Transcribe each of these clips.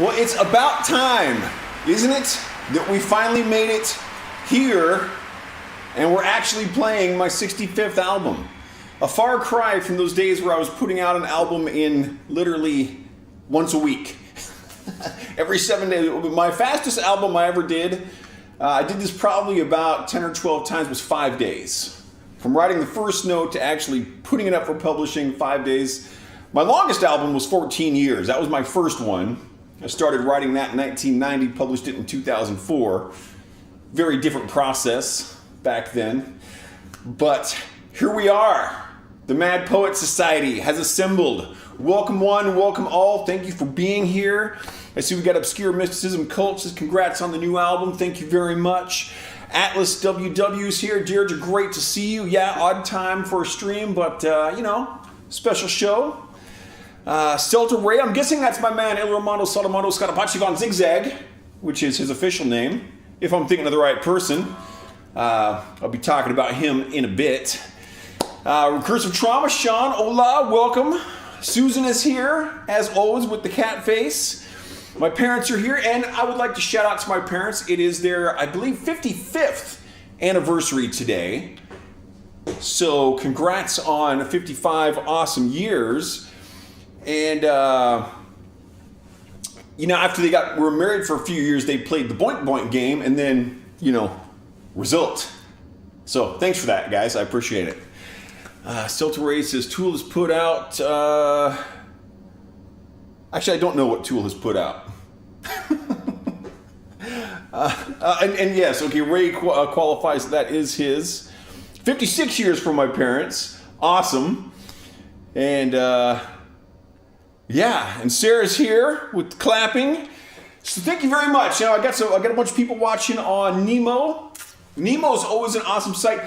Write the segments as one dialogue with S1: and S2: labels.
S1: Well, it's about time, isn't it, that we finally made it here and we're actually playing my 65th album. A far cry from those days where I was putting out an album in literally once a week. Every 7 days. My fastest album I ever did, I did this probably about 10 or 12 times, was 5 days. From writing the first note to actually putting it up for publishing, 5 days. My longest album was 14 years. That was my first one. I started writing that in 1990, published it in 2004. Very different process back then. But here we are. The Mad Poet Society has assembled. Welcome one, welcome all. Thank you for being here. I see we got Obscure Mysticism Cults. Congrats on the new album. Thank you very much. Atlas WW's here. Deirdre, great to see you. Yeah, odd time for a stream, but special show. Celta Ray, I'm guessing that's my man El Romano Salamondo Scarapaci von Zigzag, which is his official name, if I'm thinking of the right person. I'll be talking about him in a bit. Recursive Trauma, Sean, hola, welcome. Susan is here, as always, with the cat face. My parents are here, and I would like to shout out to my parents. It is their, I believe, 55th anniversary today. So congrats on 55 awesome years. And, after they were married for a few years, they played the Boink Boink game and then, result. So thanks for that, guys. I appreciate it. Celta Ray says Tool has put out, actually, I don't know what Tool has put out. and yes, okay, Ray qualifies that is his. 56 years from my parents. Awesome. And, and Sarah's here with clapping. So thank you very much. I got a bunch of people watching on Nemo. Nemo is always an awesome site.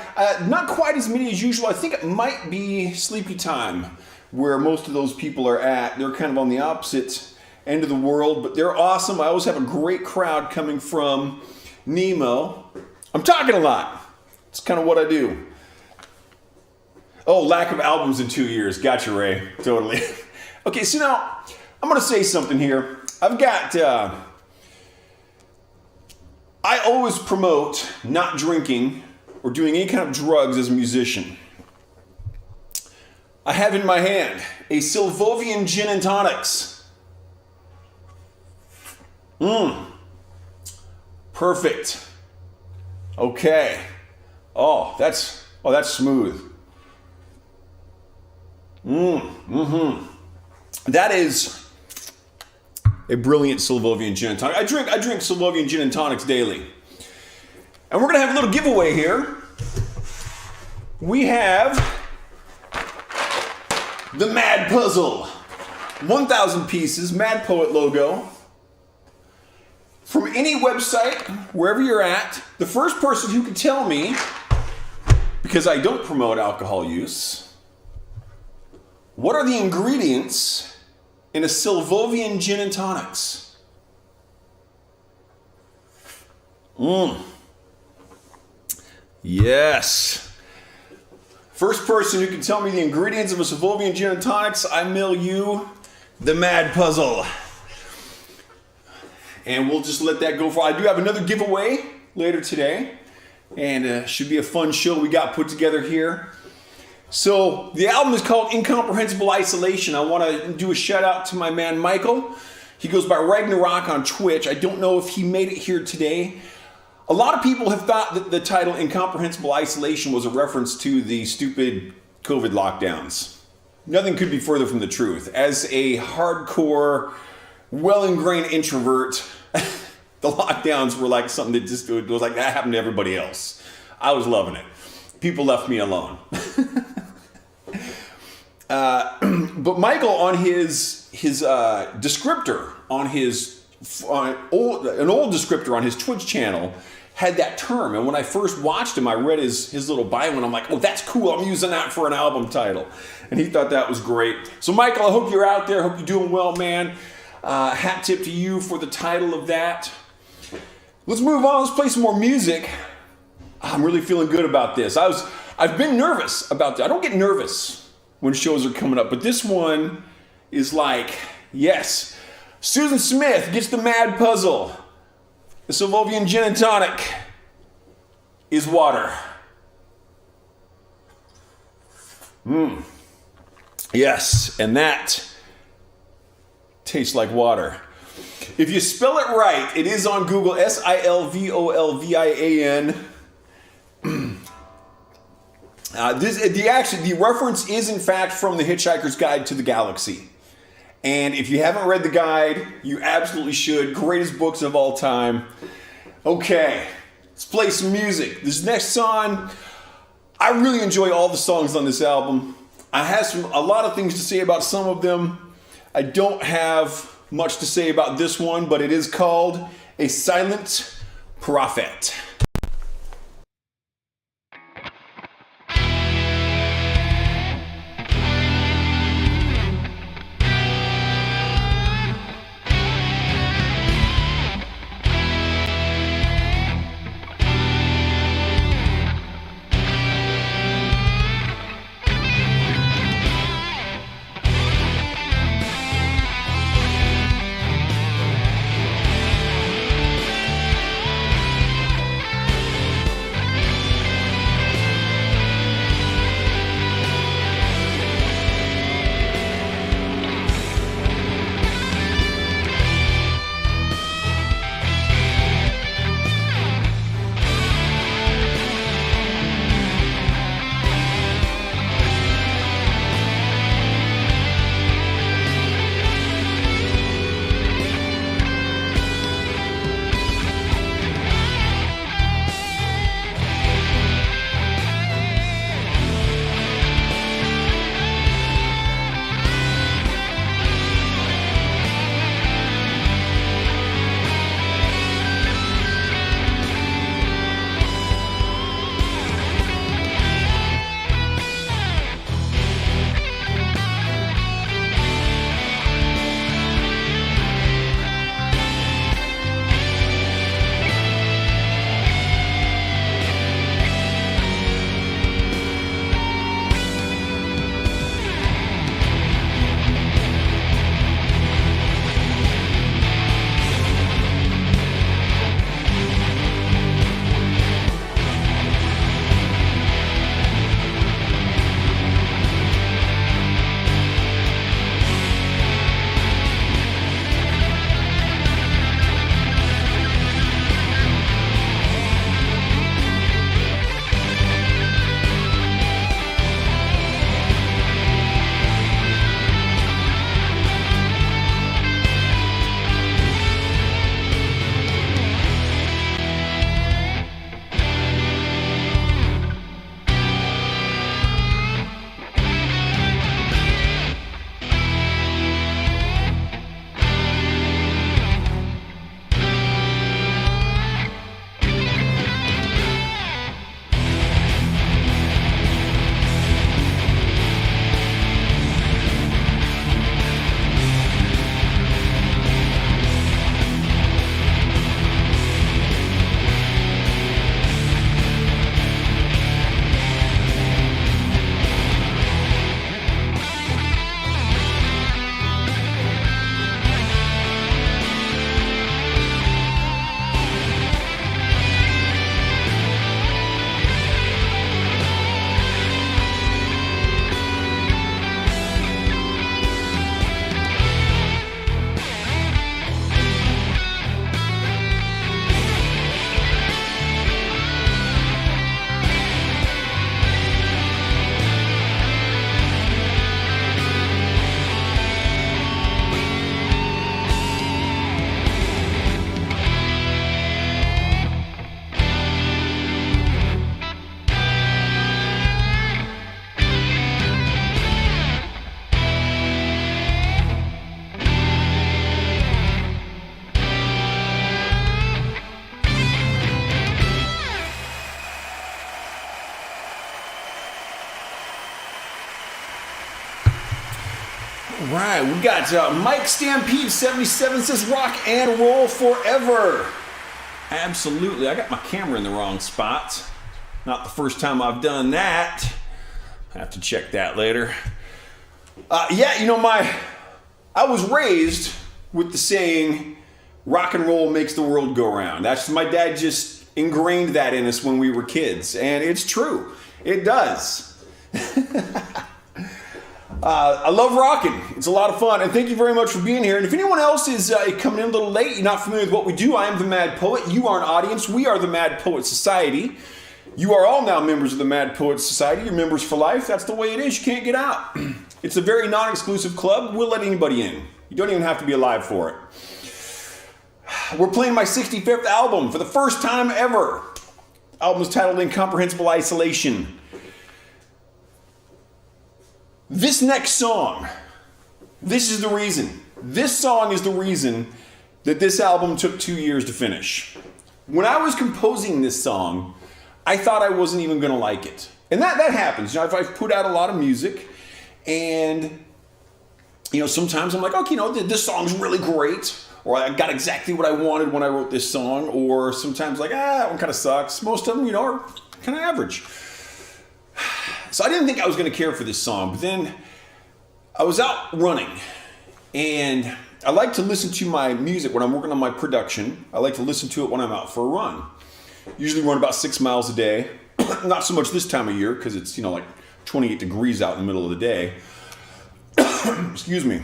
S1: Not quite as many as usual. I think it might be Sleepy Time where most of those people are at. They're kind of on the opposite end of the world, but they're awesome. I always have a great crowd coming from Nemo. I'm talking a lot. It's kind of what I do. Oh, lack of albums in 2 years. Gotcha, Ray. Totally. Okay, so now I'm going to say something here. I've got, I always promote not drinking or doing any kind of drugs as a musician. I have in my hand a Sylvovian Gin and Tonics. Perfect. Okay. Oh, that's smooth. That is a brilliant Sylvovian Gin and Tonic. I drink Sylvovian Gin and Tonics daily. And we're going to have a little giveaway here. We have the Mad Puzzle. 1,000 pieces, Mad Poet logo. From any website, wherever you're at, the first person who can tell me, because I don't promote alcohol use, what are the ingredients in a Sylvovian Gin and Tonics? Yes. First person who can tell me the ingredients of a Sylvovian Gin and Tonics, I mail you the Mad Puzzle. And we'll just let that go for. I do have another giveaway later today. And should be a fun show we got put together here. So the album is called Incomprehensible Isolation. I want to do a shout out to my man Michael. He goes by Ragnarok on Twitch. I don't know if he made it here today. A lot of people have thought that the title Incomprehensible Isolation was a reference to the stupid COVID lockdowns. Nothing could be further from the truth. As a hardcore, well-ingrained introvert, the lockdowns were like something that just was like that happened to everybody else. I was loving it. People left me alone. But Michael, on his descriptor, on an old descriptor on his Twitch channel, had that term. And when I first watched him, I read his little bio, and I'm like, oh, that's cool. I'm using that for an album title. And he thought that was great. So Michael, I hope you're out there. I hope you're doing well, man. Hat tip to you for the title of that. Let's move on. Let's play some more music. I'm really feeling good about this. I've been nervous about that. I don't get nervous when shows are coming up, but this one is like, yes. Susan Smith gets the mad puzzle. The Sylvovian gin and tonic is water. Yes, and that tastes like water. If you spell it right, it is on Google, Silvolvian. The reference is in fact from The Hitchhiker's Guide to the Galaxy. And if you haven't read the guide, you absolutely should. Greatest books of all time. Okay, let's play some music. This next song, I really enjoy all the songs on this album. I have a lot of things to say about some of them. I don't have much to say about this one, but it is called A Silent Prophet. All right, we got Mike Stampede 77 says rock and roll forever. Absolutely. I got my camera in the wrong spot. Not the first time I've done that. I have to check that later. I was raised with the saying, rock and roll makes the world go round. That's my dad just ingrained that in us when we were kids, and it's true. It does. I love rocking. It's a lot of fun, and thank you very much for being here. And if anyone else is coming in a little late, you're not familiar with what we do, I am the Mad Poet. You are an audience. We are the Mad Poet Society. You are all now members of the Mad Poet Society. You're members for life. That's the way it is. You can't get out. It's a very non-exclusive club. We'll let anybody in. You don't even have to be alive for it. We're playing my 65th album for the first time ever. The album is titled Incomprehensible Isolation. This next song, this is the reason. This song is the reason that this album took 2 years to finish. When I was composing this song, I thought I wasn't even going to like it. And that happens. You know, I've put out a lot of music, and sometimes I'm like, okay, this song's really great, or I got exactly what I wanted when I wrote this song, or sometimes like, that one kind of sucks. Most of them, are kind of average. So I didn't think I was going to care for this song, but then I was out running, and I like to listen to my music when I'm working on my production. I like to listen to it when I'm out for a run. Usually run about 6 miles a day. Not so much this time of year because it's, like 28 degrees out in the middle of the day. Excuse me.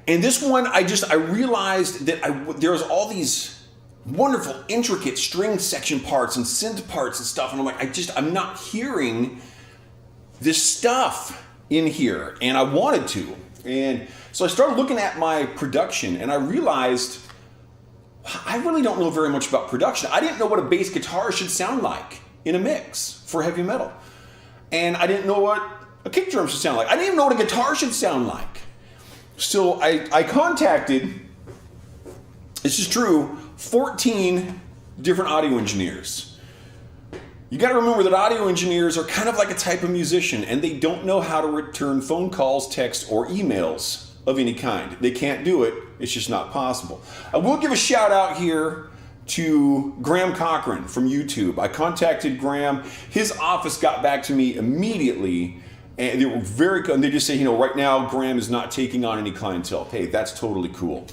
S1: And this one, I realized that there's all these wonderful, intricate string section parts and synth parts and stuff. And I'm like, I'm not hearing this stuff in here. And I wanted to. And so I started looking at my production, and I realized I really don't know very much about production. I didn't know what a bass guitar should sound like in a mix for heavy metal. And I didn't know what a kick drum should sound like. I didn't even know what a guitar should sound like. So I contacted, this is true, 14 different audio engineers. You got to remember that audio engineers are kind of like a type of musician, and they don't know how to return phone calls, texts, or emails of any kind. They can't do it. It's just not possible. I will give a shout out here to Graham Cochran from YouTube. I contacted Graham. His office got back to me immediately, and they were very good. And they just say, right now Graham is not taking on any clientele. Hey, that's totally cool.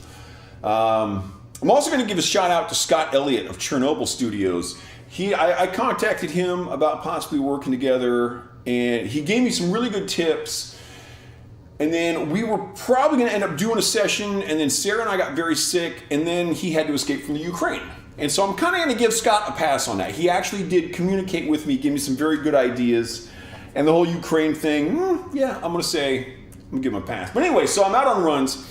S1: I'm also going to give a shout out to Scott Elliott of Chernobyl Studios. I contacted him about possibly working together, and he gave me some really good tips. And then we were probably going to end up doing a session, and then Sarah and I got very sick, and then he had to escape from the Ukraine. And so I'm kind of going to give Scott a pass on that. He actually did communicate with me, give me some very good ideas. And the whole Ukraine thing, I'm going to give him a pass. But anyway, so I'm out on runs.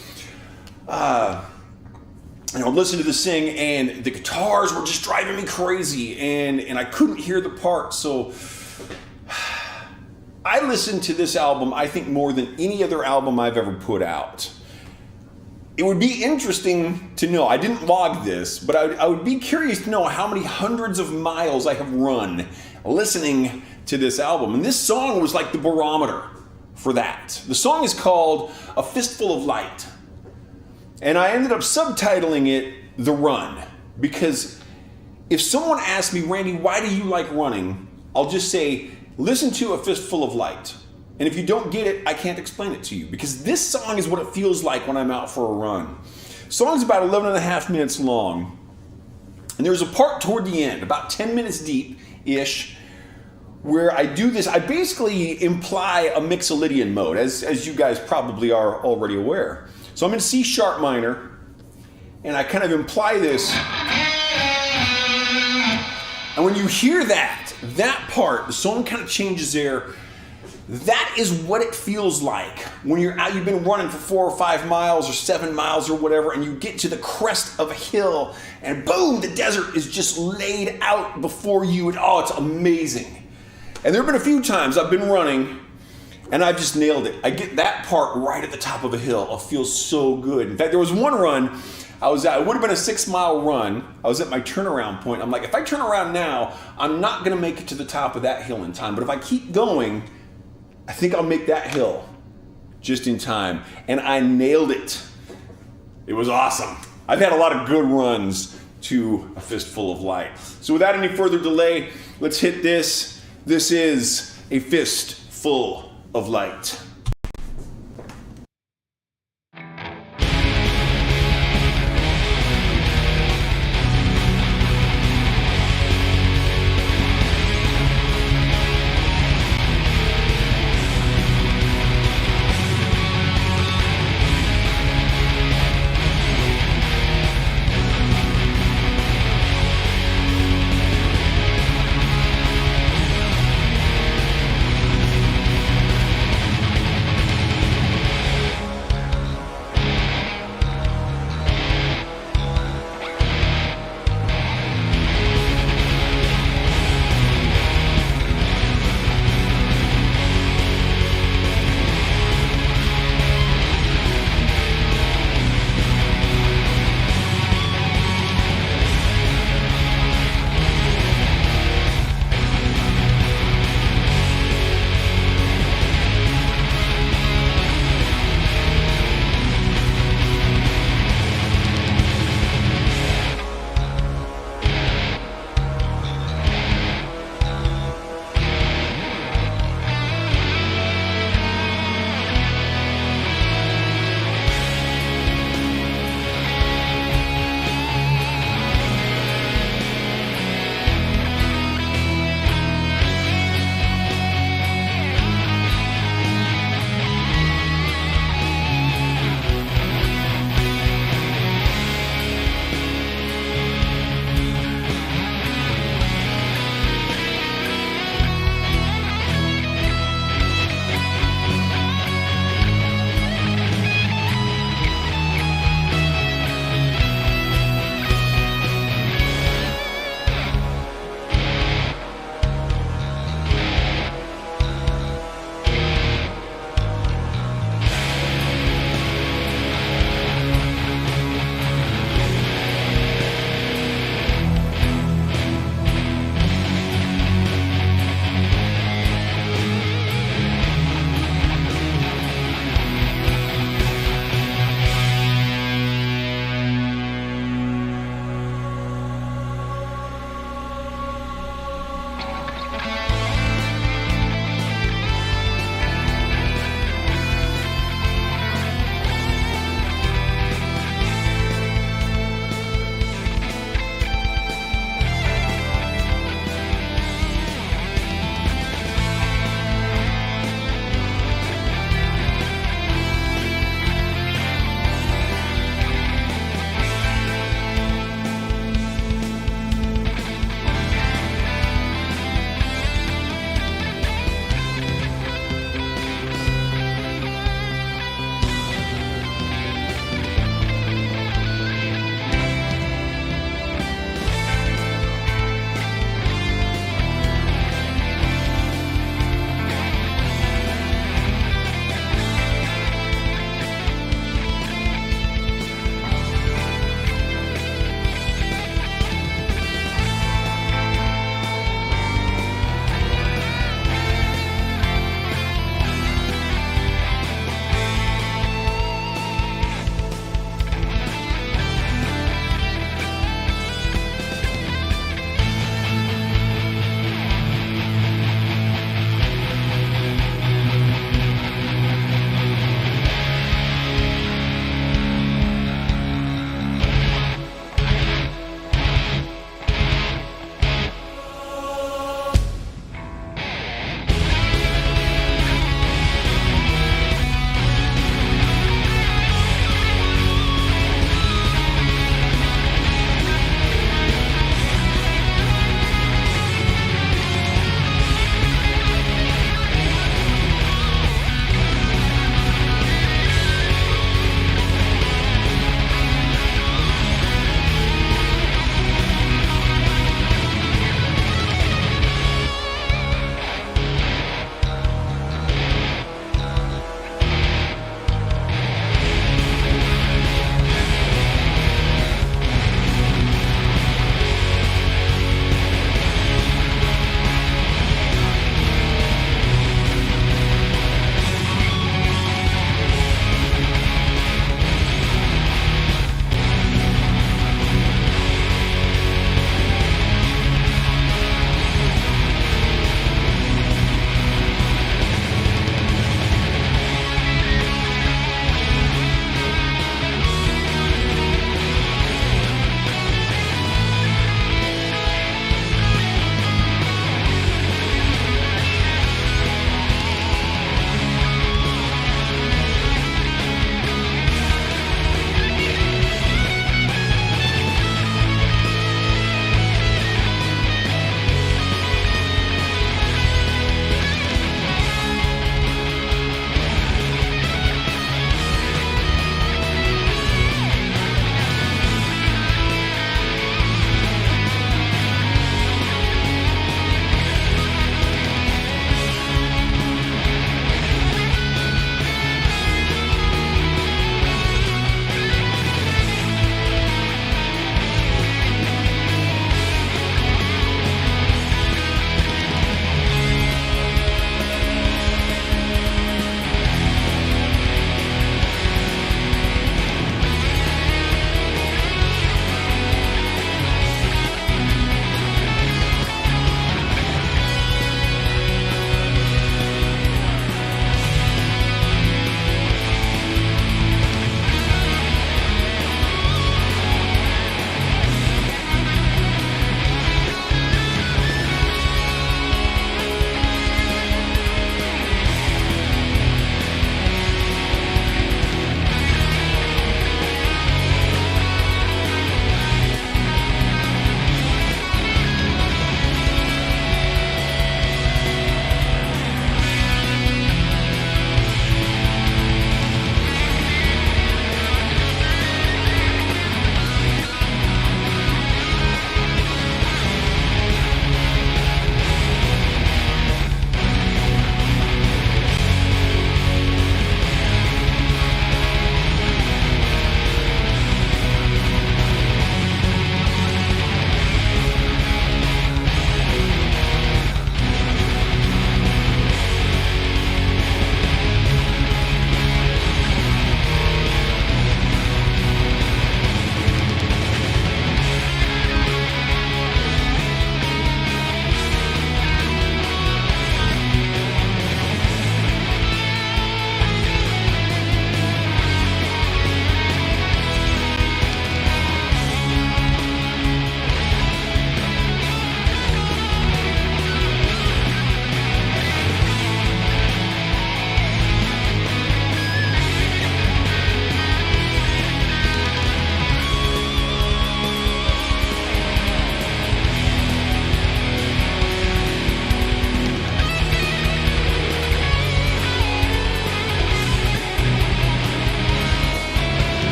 S1: Listen to this thing, and the guitars were just driving me crazy, and I couldn't hear the parts. So I listened to this album, I think, more than any other album I've ever put out. It would be interesting to know, I didn't log this, but I would be curious to know how many hundreds of miles I have run listening to this album. And this song was like the barometer for that. The song is called A Fistful of Light. And I ended up subtitling it The Run, because if someone asks me, Randy, why do you like running? I'll just say, listen to A Fistful of Light. And if you don't get it, I can't explain it to you, because this song is what it feels like when I'm out for a run. The song's about 11 and a half minutes long. And there's a part toward the end, about 10 minutes deep-ish, where I do this. I basically imply a Mixolydian mode, as you guys probably are already aware. So I'm in C sharp minor, and I kind of imply this. And when you hear that part, the song kind of changes there. That is what it feels like when you're out, you've been running for 4 or 5 miles or 7 miles or whatever, and you get to the crest of a hill, and boom, the desert is just laid out before you, and it's amazing. And there have been a few times I've been running, and I've just nailed it. I get that part right at the top of a hill. It feels so good. In fact, there was one run, it would have been a 6-mile run. I was at my turnaround point. I'm like, if I turn around now, I'm not going to make it to the top of that hill in time. But if I keep going, I think I'll make that hill just in time. And I nailed it. It was awesome. I've had a lot of good runs to A Fistful of Light. So without any further delay, let's hit this. This is A Fistful of Light.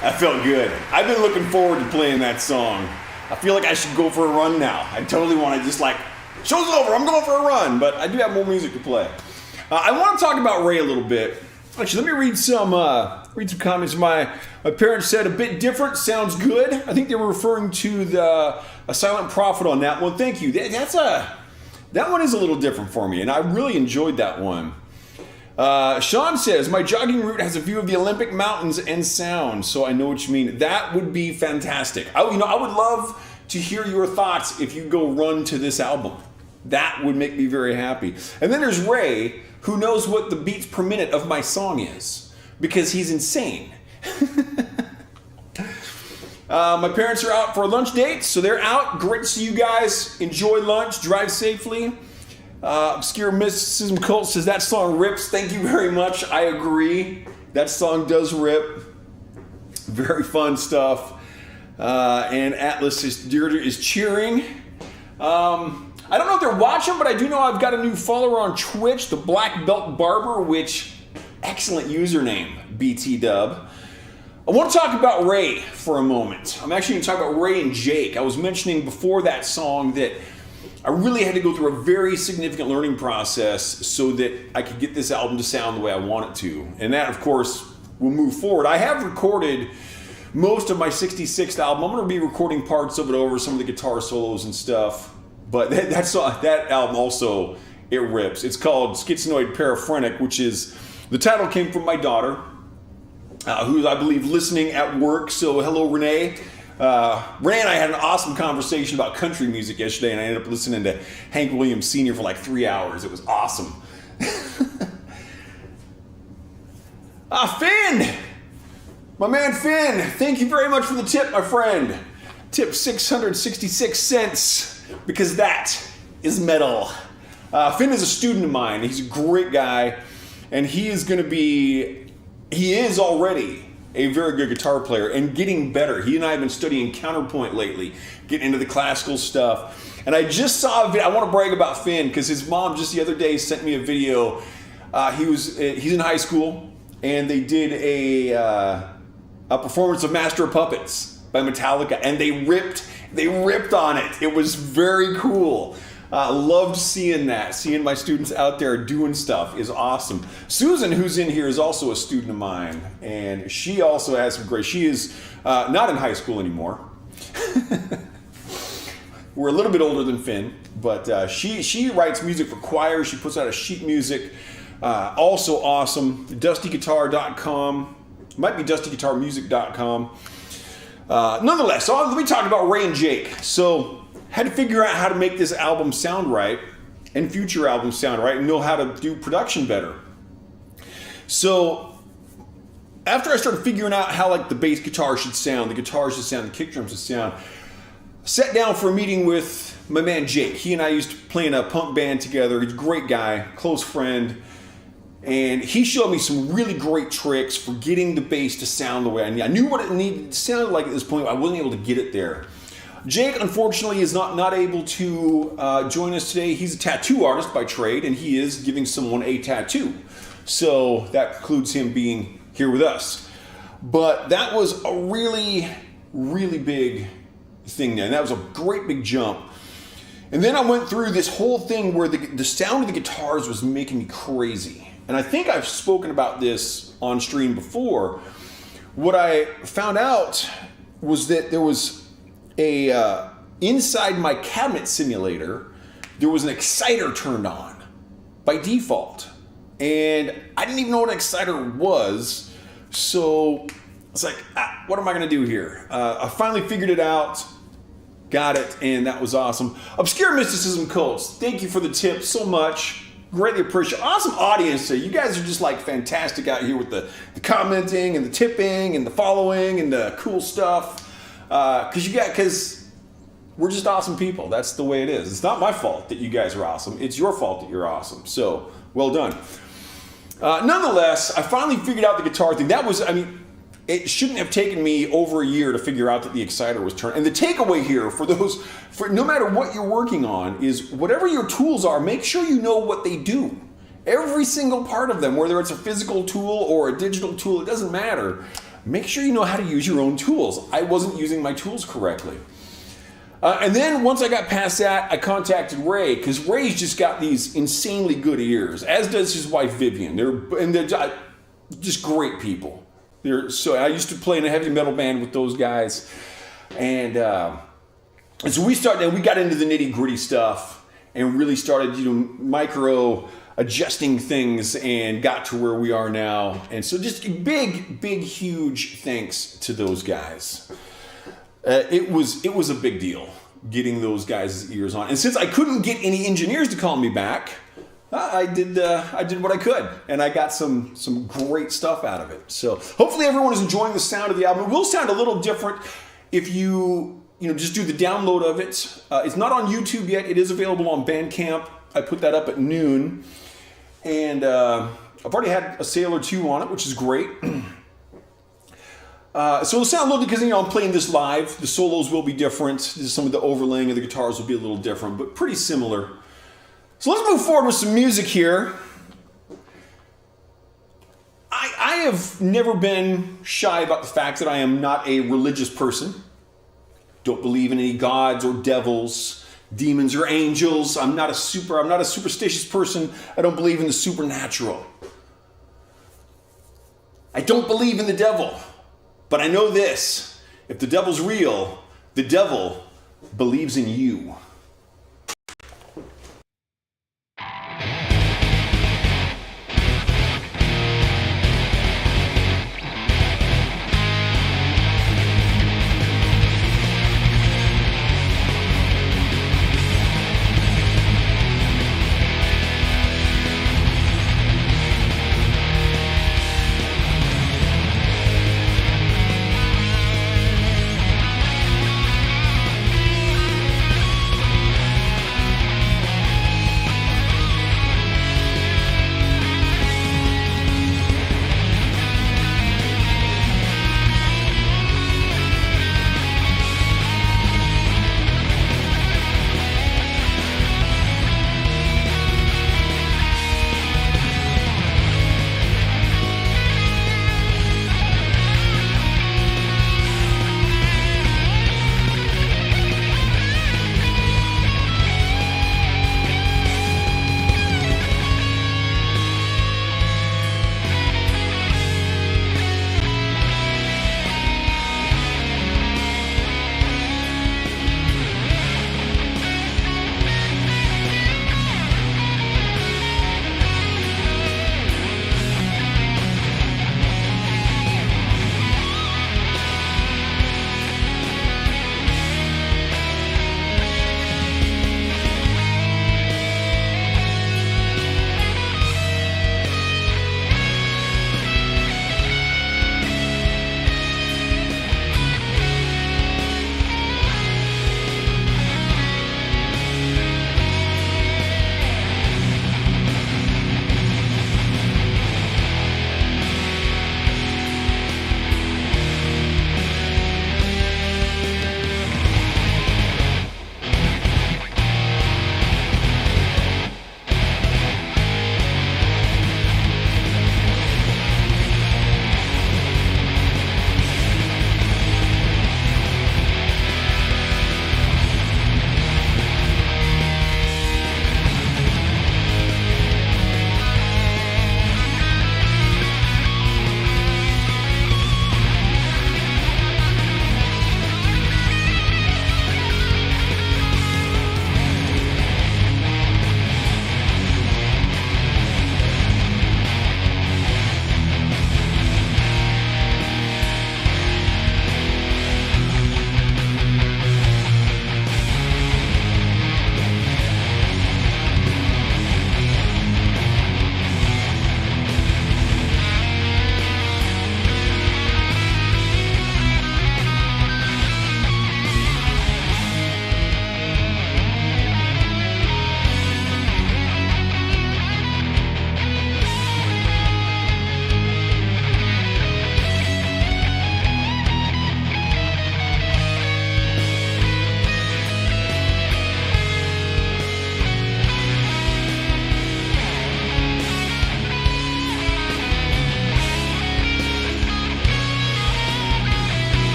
S1: That felt good. I've been looking forward to playing that song. I feel like I should go for a run now. I totally want to just like, show's over, I'm going for a run, but I do have more music to play. I want to talk about Ray a little bit. Actually, let me read some comments. My parents said a bit different, sounds good. I think they were referring to a Silent Prophet on that one. Thank you. That one is a little different for me, and I really enjoyed that one. Sean says, my jogging route has a view of the Olympic Mountains and sound, so I know what you mean. That would be fantastic. I would love to hear your thoughts if you go run to this album. That would make me very happy. And then there's Ray, who knows what the beats per minute of my song is, because he's insane. My parents are out for a lunch date, so they're out. Great to see you guys. Enjoy lunch. Drive safely. Obscure Mysticism Cult says that song rips. Thank you very much. I agree. That song does rip. Very fun stuff. And Atlas is cheering. I don't know if they're watching, but I do know I've got a new follower on Twitch, the Black Belt Barber, which excellent username, BT Dub. I want to talk about Ray for a moment. I'm actually going to talk about Ray and Jake. I was mentioning before that song that I really had to go through a very significant learning process so that I could get this album to sound the way I want it to. And that, of course, will move forward. I have recorded most of my 66th album. I'm going to be recording parts of it over, some of the guitar solos and stuff. But that album also, it rips. It's called Schizoid Paraphrenic, which is, the title came from my daughter, who's, I believe, listening at work. So hello, Renee. Renee and I had an awesome conversation about country music yesterday, and I ended up listening to Hank Williams Sr. for like 3 hours. It was awesome. Finn! My man Finn, thank you very much for the tip, my friend. Tip 666 cents. Because that is metal. Finn is a student of mine. He's a great guy. And he is already a very good guitar player and getting better. He and I have been studying counterpoint lately, getting into the classical stuff. And I just saw a video. I want to brag about Finn because his mom just the other day sent me a video. He's in high school and they did a performance of Master of Puppets by Metallica, and they ripped on it. It was very cool. Loved seeing that. Seeing my students out there doing stuff is awesome. Susan, who's in here, is also a student of mine, and she also has some great. She is not in high school anymore. We're a little bit older than Finn, but she writes music for choir. She puts out a sheet music. Also awesome. DustyGuitar.com. Might be DustyGuitarMusic.com. Nonetheless, so let me talk about Ray and Jake. So, had to figure out how to make this album sound right and future albums sound right and know how to do production better. So, after I started figuring out how like the bass guitar should sound, the guitar should sound, the kick drums should sound, sat down for a meeting with my man Jake. He and I used to play in a punk band together. He's a great guy, close friend. And he showed me some really great tricks for getting the bass to sound the way I need. I knew what it needed to sound like at this point, but I wasn't able to get it there. Jake, unfortunately, is not able to join us today. He's a tattoo artist by trade, and he is giving someone a tattoo. So that precludes him being here with us. But that was a really, really big thing there. And that was a great big jump. And then I went through this whole thing where the sound of the guitars was making me crazy. And I think I've spoken about this on stream before. What I found out was that there was inside my cabinet simulator, there was an exciter turned on by default. And I didn't even know what an exciter was. So it's like, what am I gonna do here? I finally figured it out, got it, and that was awesome. Obscure Mysticism Cults, thank you for the tip so much. Greatly appreciate. Awesome audience. You guys are just like fantastic out here with the commenting and the tipping and the following and the cool stuff. Because we're just awesome people. That's the way it is. It's not my fault that you guys are awesome. It's your fault that you're awesome. So well done. Nonetheless, I finally figured out the guitar thing. It shouldn't have taken me over a year to figure out that the exciter was turned. And the takeaway here for no matter what you're working on is whatever your tools are, make sure you know what they do. Every single part of them, whether it's a physical tool or a digital tool, it doesn't matter. make sure you know how to use your own tools. I wasn't using my tools correctly. And then once I got past that, I contacted Ray, because Ray's just got these insanely good ears, as does his wife Vivian. They're just great people. I used to play in a heavy metal band with those guys, and so we got into the nitty gritty stuff and really started, micro adjusting things and got to where we are now. And so just big, huge thanks to those guys. It was a big deal getting those guys' ears on. And since I couldn't get any engineers to call me back, I did what I could, and I got some great stuff out of it. So hopefully everyone is enjoying the sound of the album. It will sound a little different if you just do the download of it. It's not on YouTube yet. It is available on Bandcamp. I put that up at noon, and I've already had a sale or two on it, which is great. So it'll sound a little, because I'm playing this live. The solos will be different. Some of the overlaying of the guitars will be a little different, but pretty similar. So let's move forward with some music here. I have never been shy about the fact that I am not a religious person. Don't believe in any gods or devils, demons or angels. I'm not a superstitious person. I don't believe in the supernatural. I don't believe in the devil. But I know this: if the devil's real, the devil believes in you.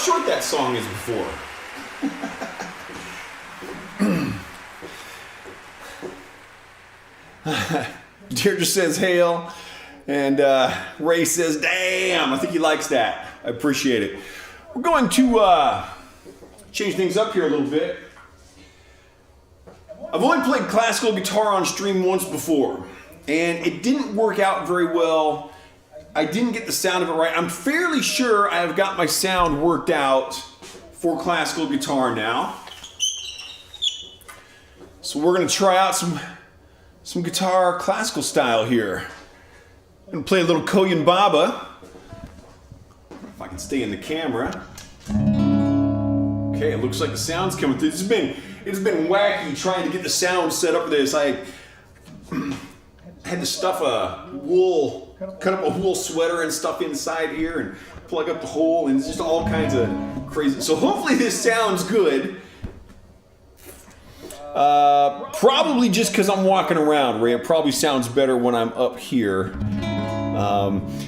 S1: short that song is before. Deirdre says hail, and Ray says damn. I think he likes that. I appreciate it. We're going to change things up here a little bit. I've only played classical guitar on stream once before, and it didn't work out very well. I didn't get the sound of it right. I'm fairly sure I've got my sound worked out for classical guitar now. So we're going to try out some guitar classical style here. I'm going to play a little Koyan Baba. If I can stay in the camera. Okay, it looks like the sound's coming through. It's been wacky trying to get the sound set up for this. I had to stuff cut up a wool sweater and stuff inside here and plug up the hole, and it's just all kinds of crazy. So hopefully this sounds good. Probably just because I'm walking around, Ray. It probably sounds better when I'm up here.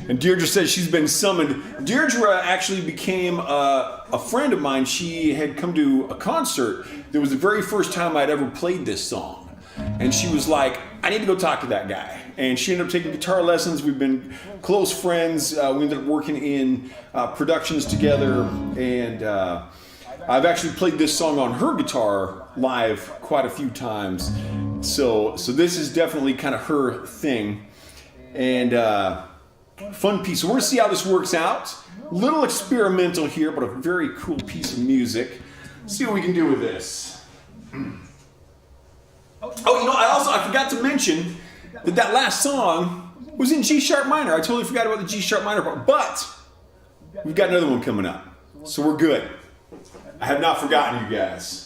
S1: And Deirdre says she's been summoned. Deirdre actually became a friend of mine. She had come to a concert. It was the very first time I'd ever played this song. And she was like, I need to go talk to that guy. And she ended up taking guitar lessons. We've been close friends. We ended up working in productions together. And I've actually played this song on her guitar live quite a few times. So this is definitely kind of her thing. And fun piece. So we're going to see how this works out. Little experimental here, but a very cool piece of music. Let's see what we can do with this. Oh, you know, I forgot to mention that last song was in G sharp minor. I totally forgot about the G sharp minor part. But we've got another one coming up. So we're good. I have not forgotten you guys.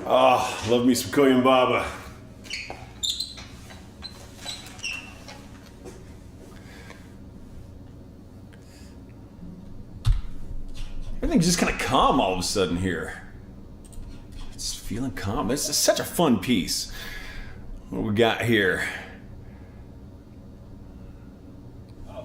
S1: Oh, love me some Koyam Baba. Everything's just kind of calm all of a sudden here. It's feeling calm. This is such a fun piece. What we got here?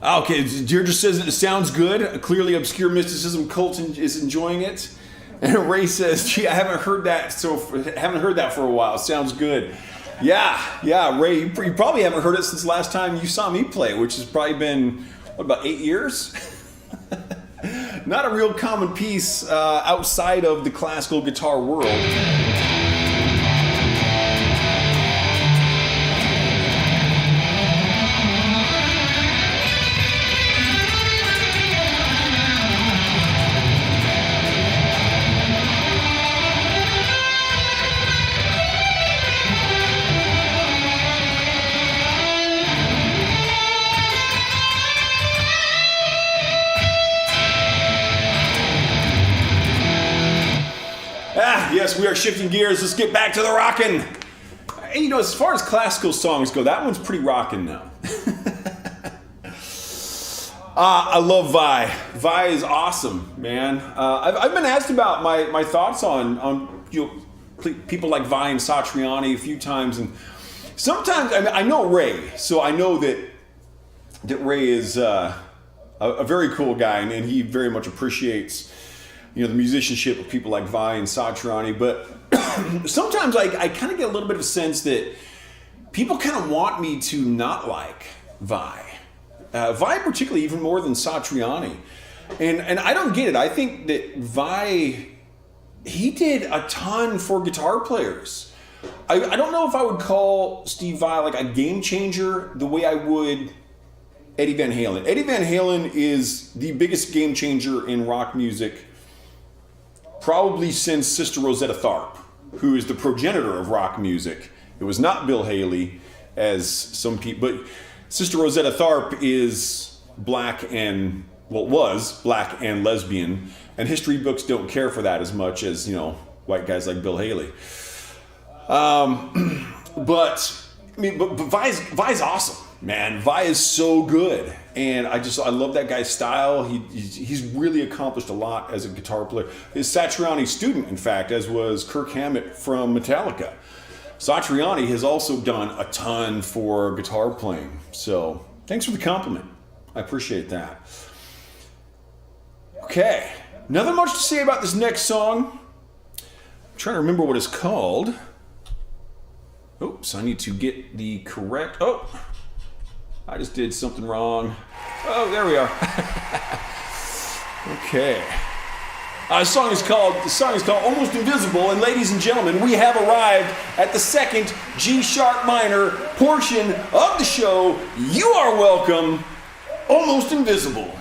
S1: Okay, Deirdre says it sounds good. Clearly, Obscure Mysticism Cult is enjoying it. And Ray says, "Gee, I haven't heard that for a while. Sounds good." Yeah, Ray, you probably haven't heard it since the last time you saw me play, which has probably been about 8 years. Not a real common piece outside of the classical guitar world. Yes, we are shifting gears. Let's get back to the rockin'. And, you know, as far as classical songs go, that one's pretty rockin' now. I love Vi. Vi is awesome, man. I've been asked about my thoughts on people like Vi and Satriani a few times, and sometimes I know Ray, so I know that Ray is a very cool guy, and he very much appreciates, you know, the musicianship of people like Vi and Satriani, but sometimes I kind of get a little bit of a sense that people kind of want me to not like Vi. Vi particularly even more than Satriani. And I don't get it. I think that Vi, he did a ton for guitar players. I don't know if I would call Steve Vai like a game changer the way I would Eddie Van Halen. Eddie Van Halen is the biggest game changer in rock music probably since Sister Rosetta Tharpe, who is the progenitor of rock music. It was not Bill Haley, as some people, but Sister Rosetta Tharpe is was black and lesbian, and history books don't care for that as much as, you know, white guys like Bill Haley. But Vi's awesome, man. Vi is so good, and I love that guy's style. He's really accomplished a lot as a guitar player. His Satriani student, in fact, as was Kirk Hammett from Metallica. Satriani has also done a ton for guitar playing. So thanks for the compliment. I appreciate that. Okay, nothing much to say about this next song. I'm trying to remember what it's called. Oops, I need to get the correct... Oh, I just did something wrong. Oh, there we are. Okay. The song is called Almost Invisible, and ladies and gentlemen, we have arrived at the second G-sharp minor portion of the show. You are welcome, Almost Invisible.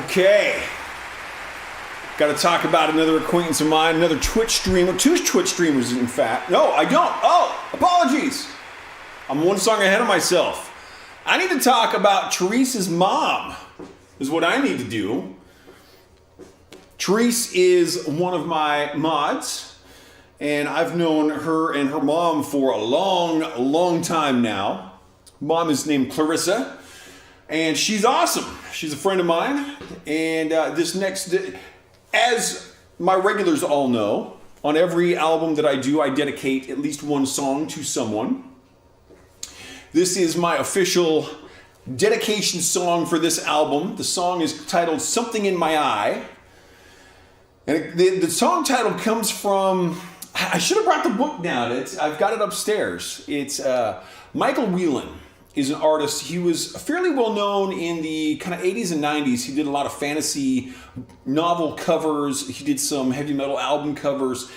S1: Okay. Got to talk about another acquaintance of mine, another Twitch streamer. Two Twitch streamers, in fact. No, I don't. Oh, apologies. I'm one song ahead of myself. I need to talk about Teresa's mom, is what I need to do. Therese is one of my mods, and I've known her and her mom for a long time now. Mom is named Clarissa, and she's awesome. She's a friend of mine, and as my regulars all know, on every album that I do, I dedicate at least one song to someone. This is my official dedication song for this album. The song is titled Something in My Eye. And the song title comes from, I should have brought the book down. I've got it upstairs. It's Michael Whelan is an artist. He was fairly well known in the kind of 80s and 90s. He did a lot of fantasy novel covers. He did some heavy metal album covers.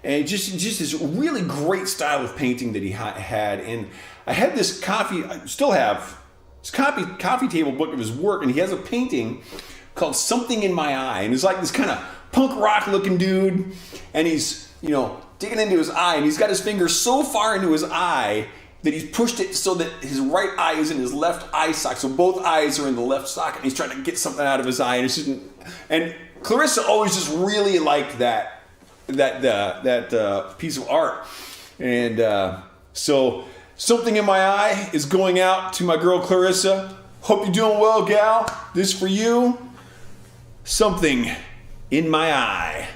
S1: And just this really great style of painting that he had. And I had this I still have this coffee table book of his work. And he has a painting called Something in My Eye. And it's like this kind of punk rock looking dude. And he's, digging into his eye. And he's got his finger so far into his eye that he's pushed it so that his right eye is in his left eye socket. So both eyes are in the left socket, and he's trying to get something out of his eye. And Clarissa always just really liked that piece of art. And so Something in My Eye is going out to my girl Clarissa. Hope you're doing well, gal. This is for you. Something in My Eye.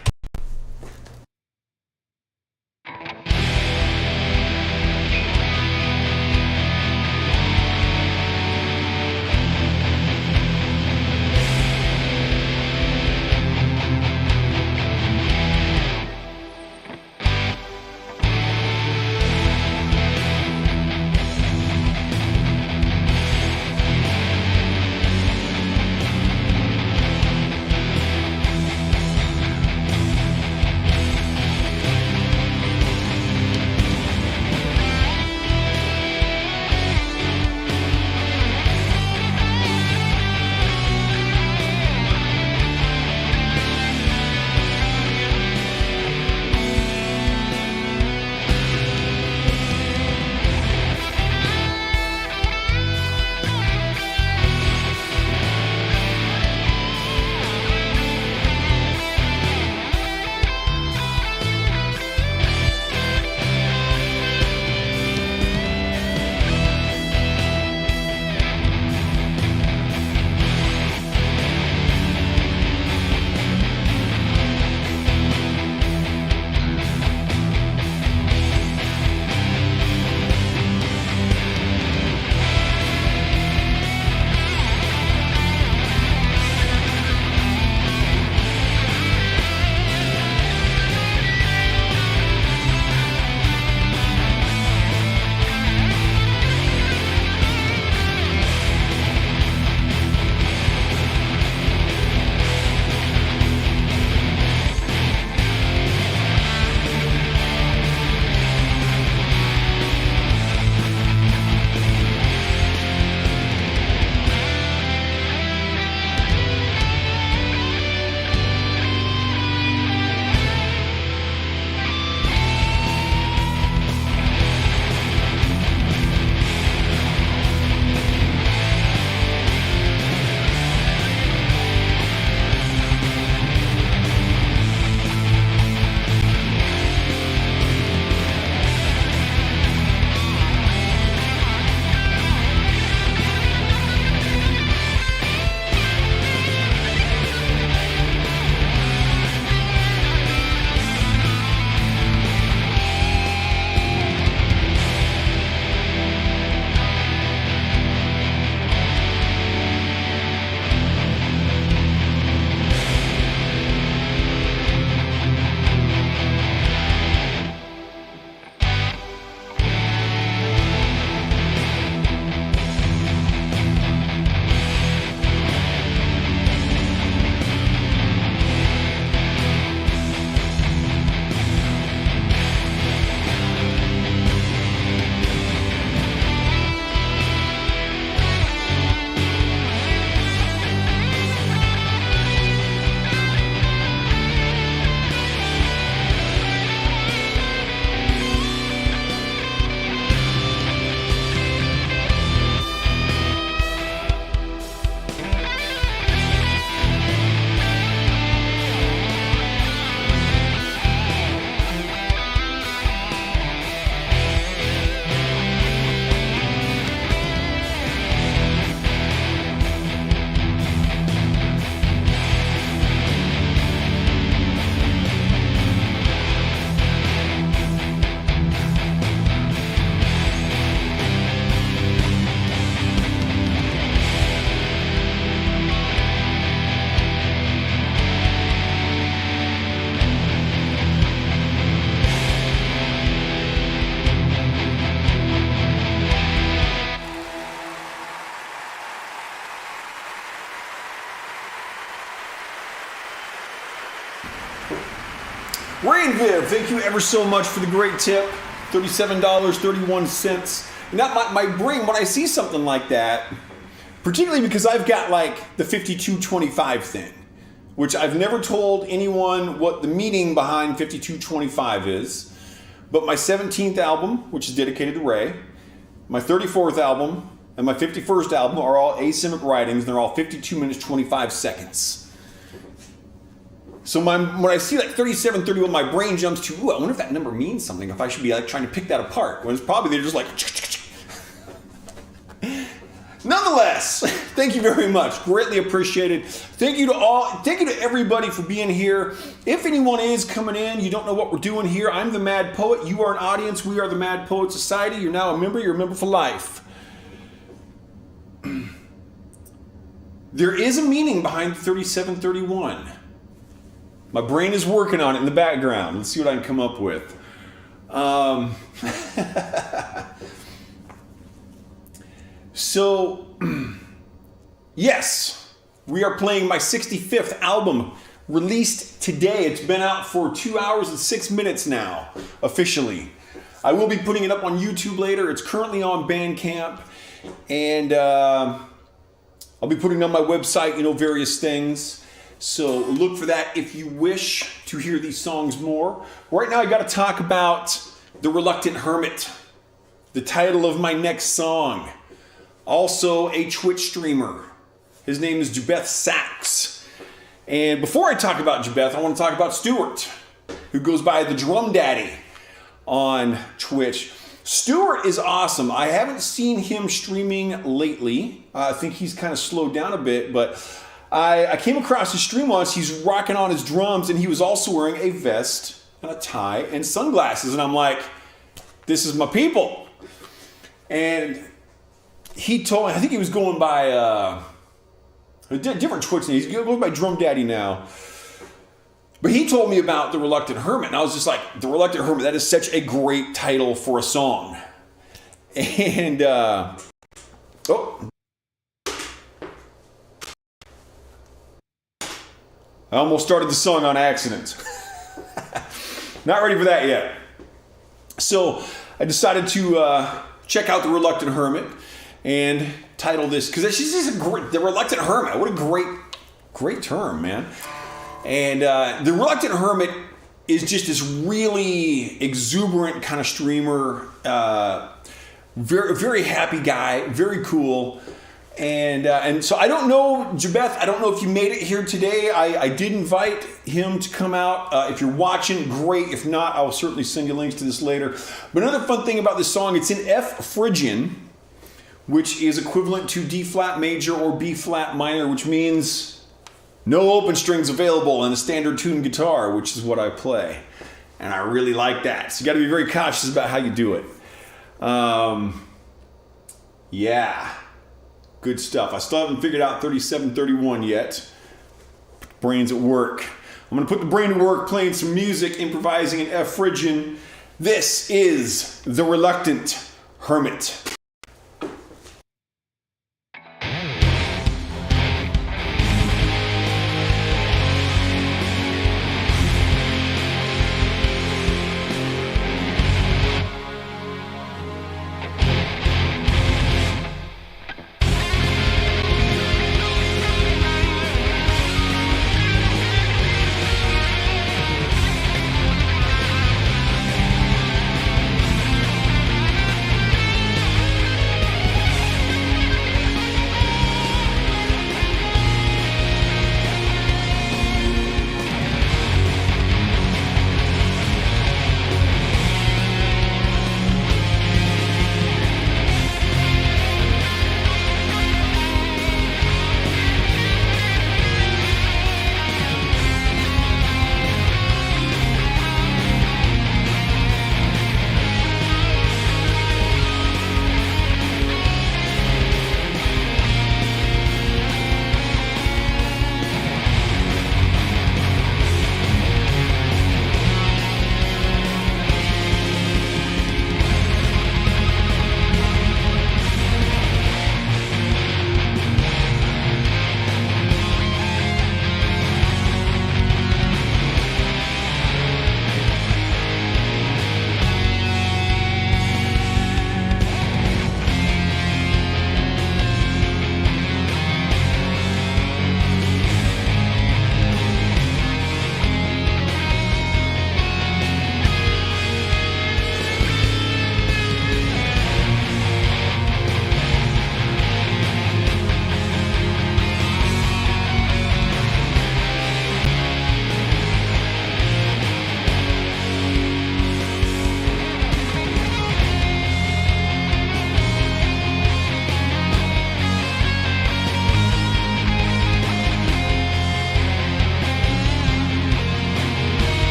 S1: Ray and Viv, thank you ever so much for the great tip. $37.31. Now, my brain, when I see something like that, particularly because I've got like the 5225 thing, which I've never told anyone what the meaning behind 5225 is, but my 17th album, which is dedicated to Ray, my 34th album, and my 51st album are all asymmetric writings, and they're all 52 minutes, 25 seconds. So when I see like 3731, my brain jumps to, ooh, I wonder if that number means something, if I should be like trying to pick that apart. When it's probably they're just like, nonetheless, thank you very much. Greatly appreciated. Thank you to everybody for being here. If anyone is coming in, you don't know what we're doing here, I'm the Mad Poet. You are an audience. We are the Mad Poet Society. You're now a member. You're a member for life. There is a meaning behind 3731. My brain is working on it in the background. Let's see what I can come up with. So, yes, we are playing my 65th album, released today. It's been out for 2 hours and 6 minutes now, officially. I will be putting it up on YouTube later. It's currently on Bandcamp, and I'll be putting it on my website, various things. So look for that if you wish to hear these songs more. Right now I got to talk about The Reluctant Hermit, the title of my next song. Also a Twitch streamer. His name is Jabeth Sachs. And before I talk about Jabeth, I want to talk about Stuart, who goes by the Drum Daddy on Twitch. Stuart is awesome. I haven't seen him streaming lately. I think he's kind of slowed down a bit, but I came across his stream once. He's rocking on his drums, and he was also wearing a vest and a tie and sunglasses. And I'm like, this is my people. And he told me, I think he was going by a different Twitch name. He's going by Drum Daddy now. But he told me about The Reluctant Hermit, and I was just like, The Reluctant Hermit, that is such a great title for a song. And, I almost started the song on accident. Not ready for that yet. So I decided to check out The Reluctant Hermit and title this, because this is The Reluctant Hermit. What a great term, man. And The Reluctant Hermit is just this really exuberant kind of streamer. Very, very happy guy, very cool. And so I don't know, Jabeth, I don't know if you made it here today. I did invite him to come out. If you're watching, great. If not, I'll certainly send you links to this later. But another fun thing about this song, it's in F Phrygian, which is equivalent to D flat major or B flat minor, which means no open strings available in a standard tuned guitar, which is what I play. And I really like that. So you got to be very cautious about how you do it. Yeah. Good stuff. I still haven't figured out 3731 yet. Brain's at work. I'm going to put the brain to work playing some music, improvising in F Phrygian. This is The Reluctant Hermit.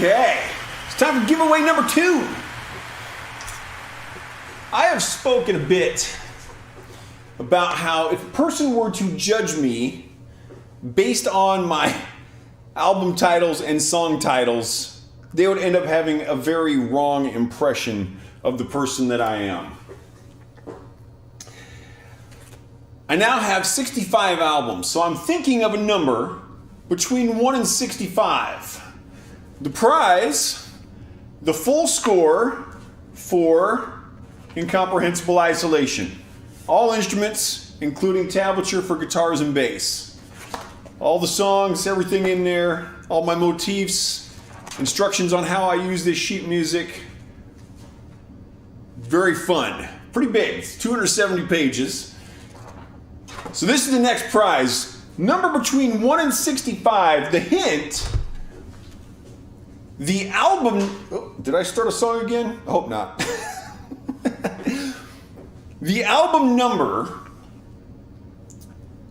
S1: Okay, it's time for giveaway number 2. I have spoken a bit about how if a person were to judge me based on my album titles and song titles, they would end up having a very wrong impression of the person that I am. I now have 65 albums, so I'm thinking of a number between 1 and 65. The prize, the full score for Incomprehensible Isolation. All instruments, including tablature for guitars and bass. All the songs, everything in there, all my motifs, instructions on how I use this sheet music. Very fun. Pretty big. It's 270 pages. So this is the next prize. Number between 1 and 65. The hint, the album... Oh, did I start a song again? I hope not. The album number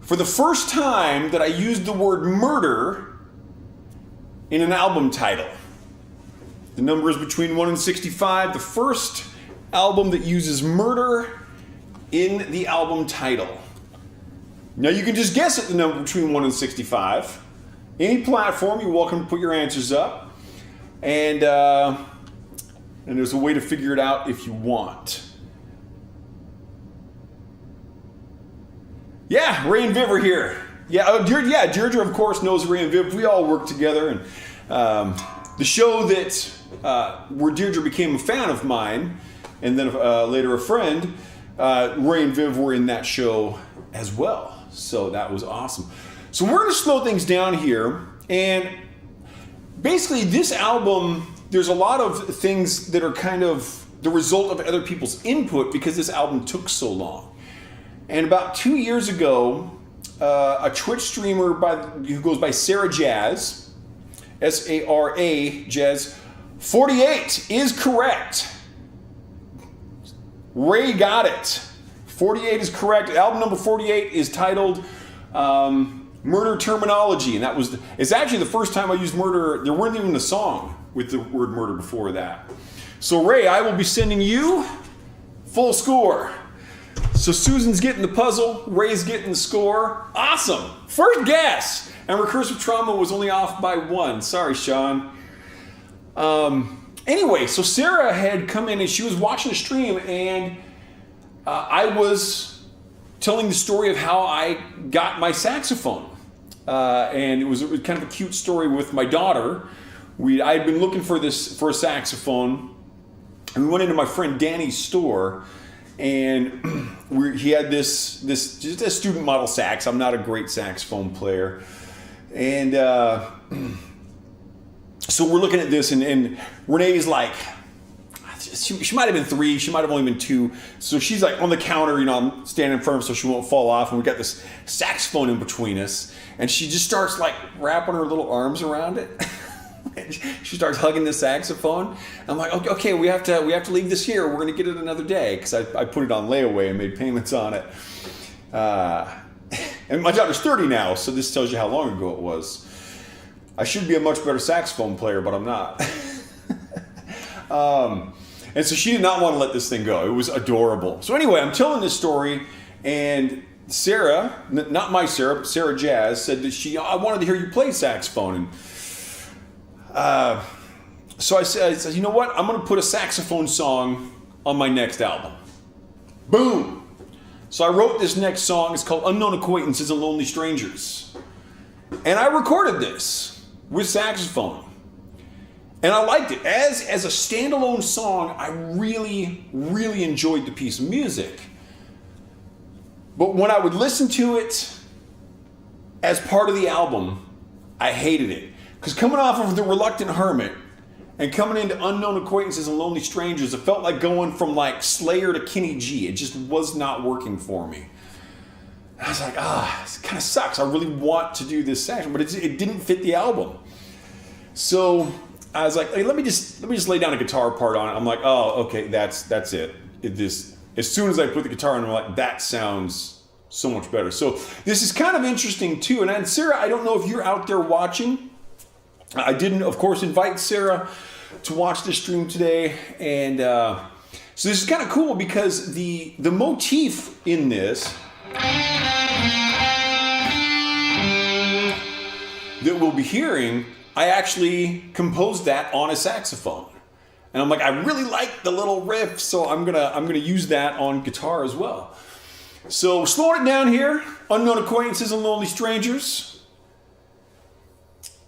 S1: for the first time that I used the word murder in an album title. The number is between 1 and 65. The first album that uses murder in the album title. Now you can just guess at the number between 1 and 65. Any platform, you're welcome to put your answers up. And there's a way to figure it out if you want. Yeah, Ray and Viv are here. Yeah, Deirdre of course knows Ray and Viv. We all work together, and the show that where Deirdre became a fan of mine, and then later a friend, Ray and Viv were in that show as well. So that was awesome. So we're going to slow things down here, and basically this album, there's a lot of things that are kind of the result of other people's input because this album took so long. And about 2 years ago, a Twitch streamer who goes by Sarah Jazz, S-A-R-A, Jazz, 48 is correct. Ray got it. 48 is correct. Album number 48 is titled Murder Terminology. And it's actually the first time I used murder. There weren't even a song with the word murder before that. So Ray, I will be sending you full score. So Susan's getting the puzzle, Ray's getting the score. Awesome. First guess. And recursive trauma was only off by 1. Sorry, Sean. Anyway, so Sarah had come in and she was watching a stream, and I was telling the story of how I got my saxophone. And it was kind of a cute story with my daughter. I had been looking for a saxophone, and we went into my friend Danny's store, and he had this just a student model sax. I'm not a great saxophone player, and so we're looking at this, and Renee's like, she might have been 3, she might have only been 2. So she's like on the counter, I'm standing in front of her so she won't fall off, and we got this saxophone in between us, and she just starts like wrapping her little arms around it. She starts hugging the saxophone. I'm like, okay, we have to leave this here. We're gonna get it another day, because I put it on layaway and made payments on it. And my daughter's 30 now, so this tells you how long ago it was. I should be a much better saxophone player, but I'm not. And so she did not want to let this thing go. It was adorable. So anyway, I'm telling this story, and Sarah, not my Sarah, but Sarah Jazz, said that I wanted to hear you play saxophone. And so I said, you know what? I'm going to put a saxophone song on my next album. Boom! So I wrote this next song. It's called Unknown Acquaintances and Lonely Strangers. And I recorded this with saxophone. And I liked it. As a standalone song, I really, really enjoyed the piece of music. But when I would listen to it as part of the album, I hated it. Because coming off of The Reluctant Hermit and coming into Unknown Acquaintances and Lonely Strangers, it felt like going from like Slayer to Kenny G. It just was not working for me. And I was like, it kind of sucks. I really want to do this section, but it didn't fit the album. So I was like, hey, let me just lay down a guitar part on it. I'm like, oh, okay, that's it. As soon as I put the guitar on, I'm like, that sounds so much better. So this is kind of interesting too. And Sarah, I don't know if you're out there watching, I didn't, of course, invite Sarah to watch the stream today, and so this is kind of cool because the motif in this that we'll be hearing, I actually composed that on a saxophone. And I'm like, I really like the little riff, so I'm gonna use that on guitar as well. So slowing it down here, Unknown Acquaintances and Lonely Strangers.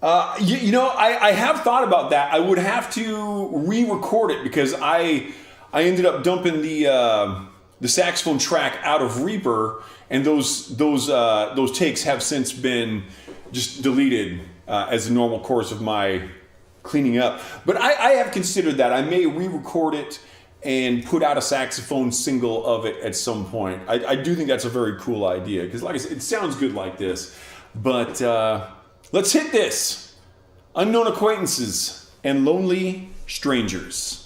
S1: I have thought about that. I would have to re-record it because I ended up dumping the saxophone track out of Reaper, and those takes have since been just deleted as a normal course of my cleaning up. But I have considered that. I may re-record it and put out a saxophone single of it at some point. I do think that's a very cool idea because, like I said, it sounds good like this. But let's hit this. Unknown Acquaintances and Lonely Strangers.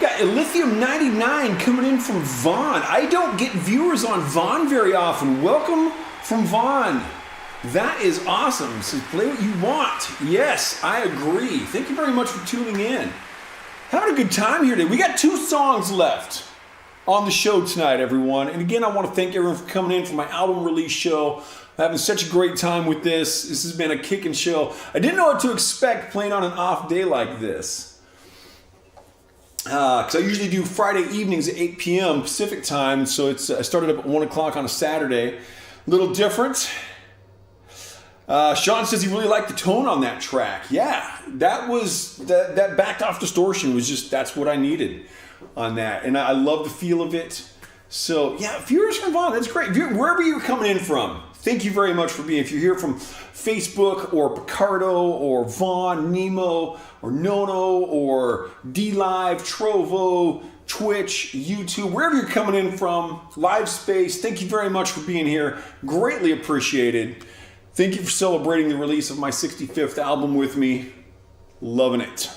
S1: Got Lithium 99 coming in from Vaughn. I don't get viewers on Vaughn very often. Welcome from Vaughn. That is awesome. So play what you want. Yes, I agree. Thank you very much for tuning in. Having a good time here today. We got 2 songs left on the show tonight, everyone. And again, I want to thank everyone for coming in for my album release show. I'm having such a great time with this. This has been a kicking show. I didn't know what to expect playing on an off day like this. Because I usually do Friday evenings at 8 p.m. Pacific time, so I started up at 1 o'clock on a Saturday. A little different. Sean says he really liked the tone on that track. Yeah, that backed off distortion was just, that's what I needed on that. And I love the feel of it. So yeah, viewers from Vaughn, that's great. Wherever you're coming in from, thank you very much for being. If you're here from Facebook or Picardo or Vaughn, Nemo or Nono or D-Live, Trovo, Twitch, YouTube, wherever you're coming in from, live space, thank you very much for being here. Greatly appreciated. Thank you for celebrating the release of my 65th album with me. Loving it.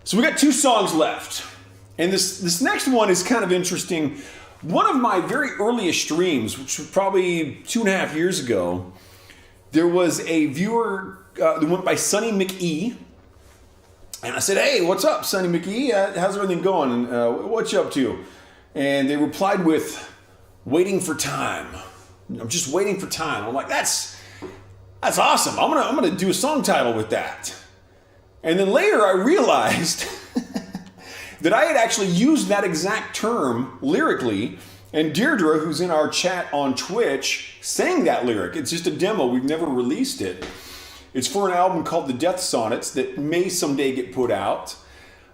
S1: So we got 2 songs left. And this next one is kind of interesting. One of my very earliest streams, which was probably 2.5 years ago, there was a viewer that went by Sonny McE. And I said, hey, what's up, Sonny McE? How's everything going? And what you up to? And they replied with, waiting for time. I'm just waiting for time. I'm like, that's awesome. I'm gonna do a song title with that. And then later I realized that I had actually used that exact term lyrically, and Deirdre, who's in our chat on Twitch, sang that lyric. It's just a demo. We've never released it. It's for an album called The Death Sonnets that may someday get put out.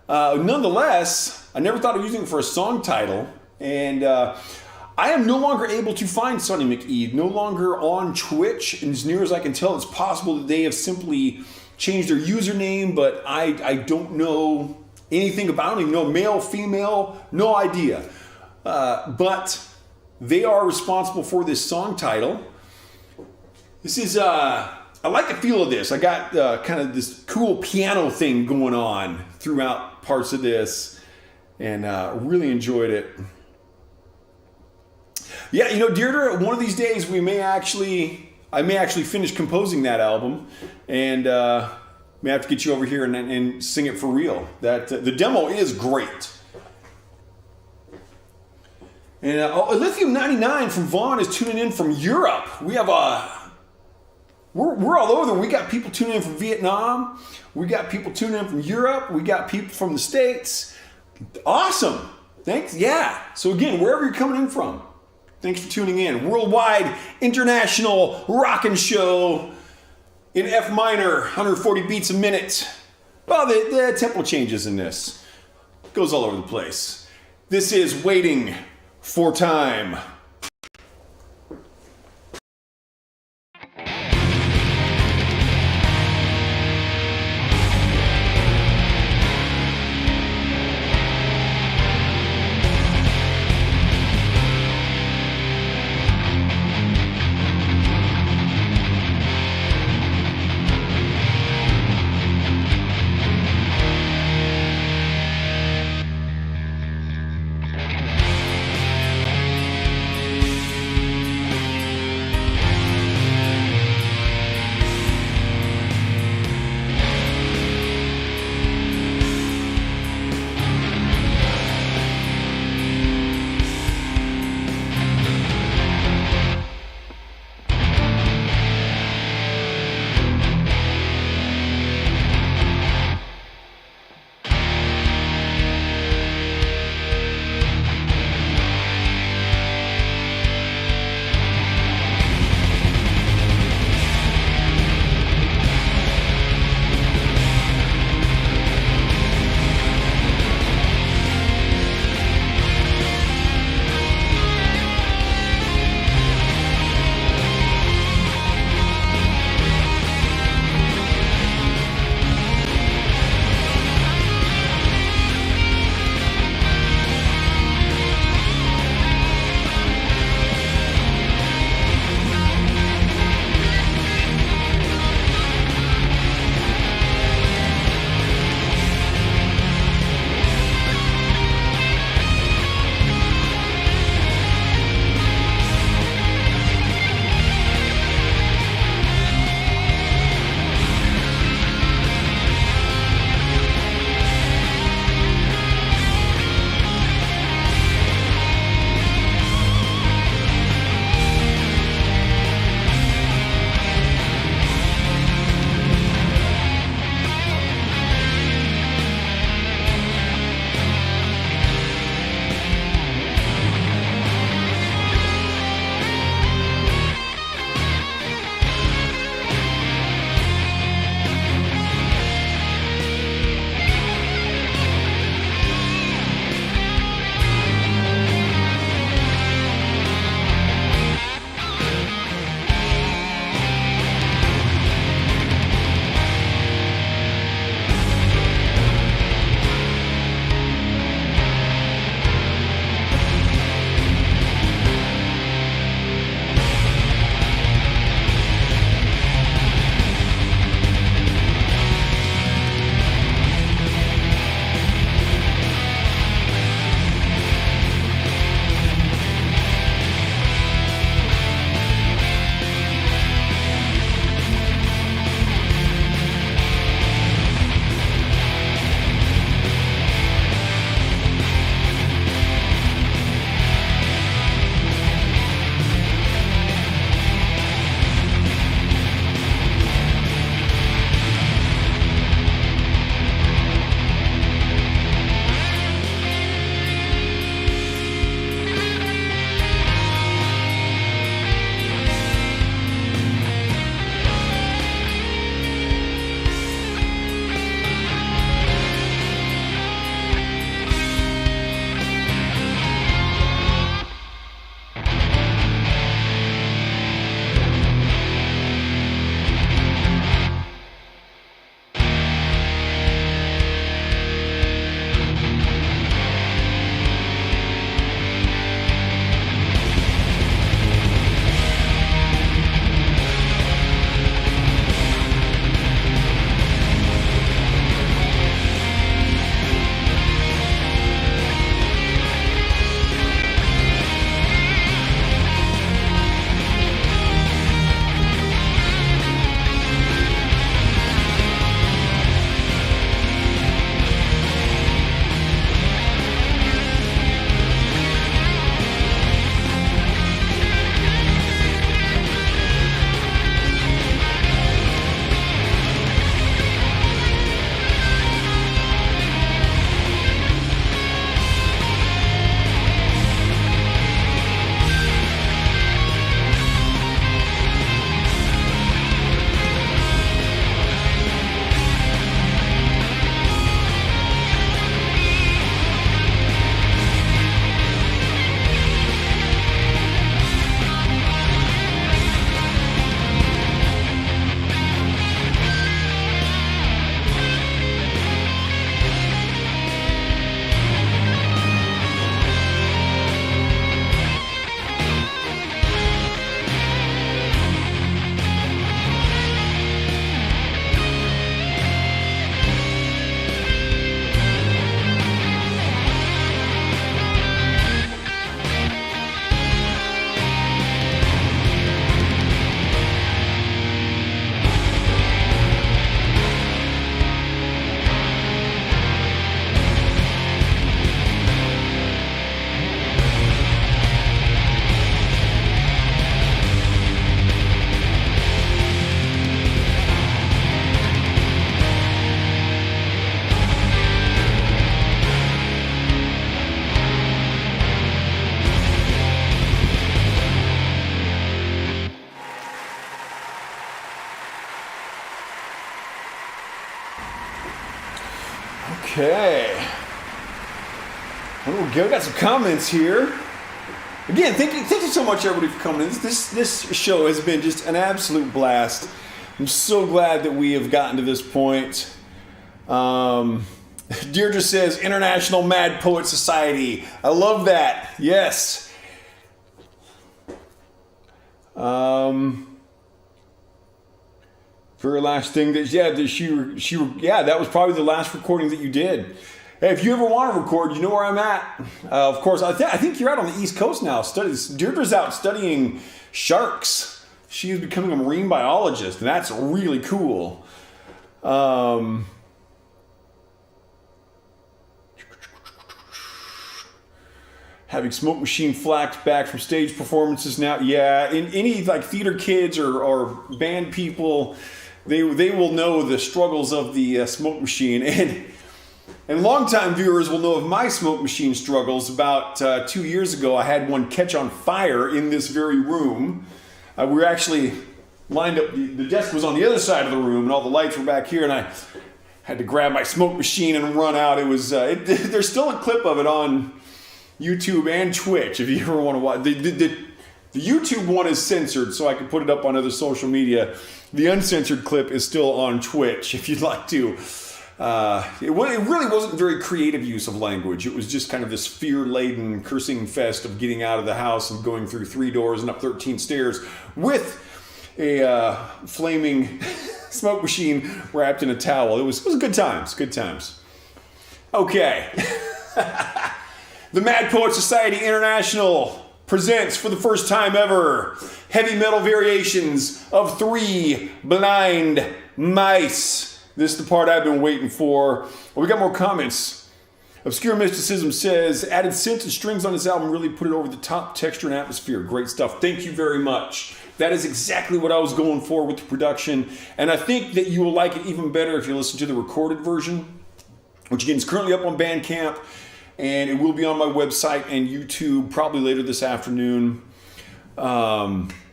S1: Nonetheless, I never thought of using it for a song title, and I am no longer able to find Sonny McE, no longer on Twitch, and as near as I can tell, it's possible that they have simply changed their username, but I don't know anything about it. I don't even know, male, female, no idea. But they are responsible for this song title. This is, I like the feel of this. I got kind of this cool piano thing going on throughout parts of this, and really enjoyed it. Yeah, you know, Deirdre, one of these days I may actually finish composing that album, and may have to get you over here and sing it for real. That the demo is great. And Lithium 99 from Vaughn is tuning in from Europe. We have we're all over there. We got people tuning in from Vietnam. We got people tuning in from Europe. We got people from the States. Awesome. Thanks. Yeah. So again, wherever you're coming in from, thanks for tuning in. Worldwide international rockin' show in F minor, 140 beats a minute. Well, the tempo changes in this. It goes all over the place. This is Waiting for Time. Okay. Well, we got some comments here. Again, thank you so much, everybody, for coming in. This show has been just an absolute blast. I'm so glad that we have gotten to this point. Deirdre says, International Mad Poet Society. I love that. Yes. Very last thing that that was probably the last recording that you did. Hey, if you ever want to record, you know where I'm at. Of course, I think you're out on the East Coast now. Deirdre's out studying sharks. She's becoming a marine biologist, and that's really cool. Having Smoke Machine Flax back from stage performances now. Yeah, in any like theater kids or band people, they will know the struggles of the Smoke Machine. And longtime viewers will know of my Smoke Machine struggles. About 2 years ago, I had one catch on fire in this very room. We were actually lined up, the desk was on the other side of the room, and all the lights were back here, and I had to grab my Smoke Machine and run out. It was there's still a clip of it on YouTube and Twitch if you ever want to watch. The YouTube one is censored, so I can put it up on other social media. The uncensored clip is still on Twitch if you'd like to. It really wasn't very creative use of language. It was just kind of this fear-laden cursing fest of getting out of the house and going through 3 doors and up 13 stairs with a flaming smoke machine wrapped in a towel. It was good times. Good times. Okay. The Mad Poet Society International presents for the first time ever heavy metal variations of 3 Blind Mice. This is the part I've been waiting for. Well, we got more comments. Obscure Mysticism says, added synths and strings on this album really put it over the top, texture and atmosphere. Great stuff. Thank you very much. That is exactly what I was going for with the production. And I think that you will like it even better if you listen to the recorded version, which again is currently up on Bandcamp. And it will be on my website and YouTube probably later this afternoon.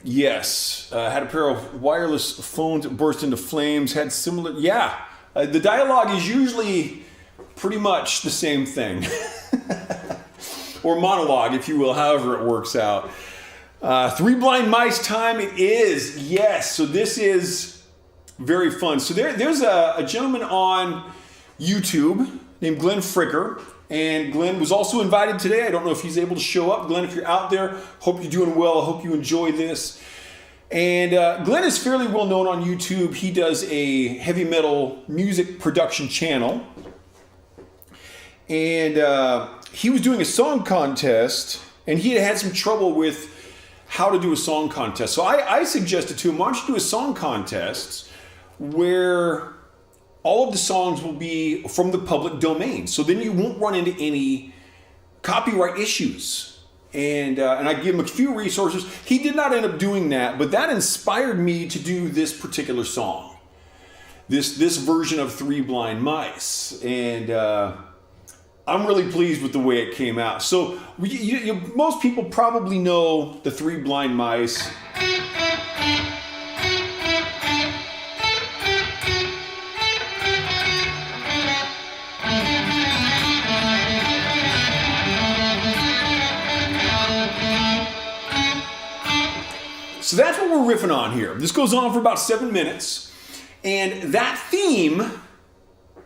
S1: Yes, had a pair of wireless phones that burst into flames, had similar, the dialogue is usually pretty much the same thing. Or monologue, if you will, however it works out. 3 Blind Mice time it is, yes. So this is very fun. So there's a gentleman on YouTube named Glenn Fricker. And Glenn was also invited today. I don't know if he's able to show up. Glenn, if you're out there, hope you're doing well. I hope you enjoy this. And Glenn is fairly well known on YouTube. He does a heavy metal music production channel. And he was doing a song contest, and he had some trouble with how to do a song contest. So I suggested to him, why don't you do a song contest where all of the songs will be from the public domain. So then you won't run into any copyright issues. And I give him a few resources. He did not end up doing that, but that inspired me to do this particular song. This version of 3 Blind Mice. And I'm really pleased with the way it came out. So most people probably know the 3 Blind Mice. So that's what we're riffing on here. This goes on for about 7 minutes. And that theme,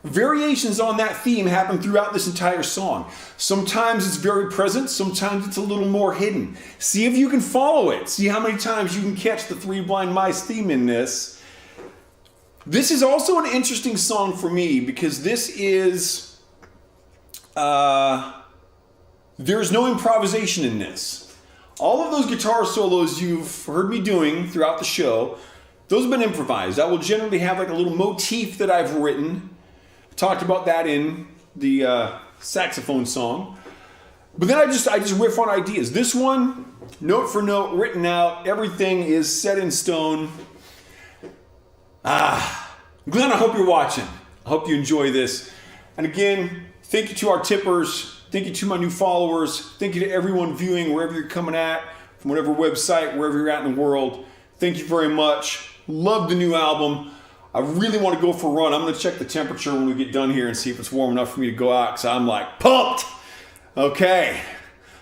S1: variations on that theme happen throughout this entire song. Sometimes it's very present, sometimes it's a little more hidden. See if you can follow it. See how many times you can catch the 3 Blind Mice theme in this. This is also an interesting song for me because this is, there's no improvisation in this. All of those guitar solos you've heard me doing throughout the show, those have been improvised. I will generally have like a little motif that I've written. I talked about that in the saxophone song. But then I just riff on ideas. This one, note for note, written out. Everything is set in stone. Glenn, I hope you're watching. I hope you enjoy this. And again, thank you to our tippers. Thank you to my new followers. Thank you to everyone viewing wherever you're coming at, from whatever website, wherever you're at in the world. Thank you very much. Love the new album. I really want to go for a run. I'm going to check the temperature when we get done here and see if it's warm enough for me to go out, because I'm like pumped. Okay,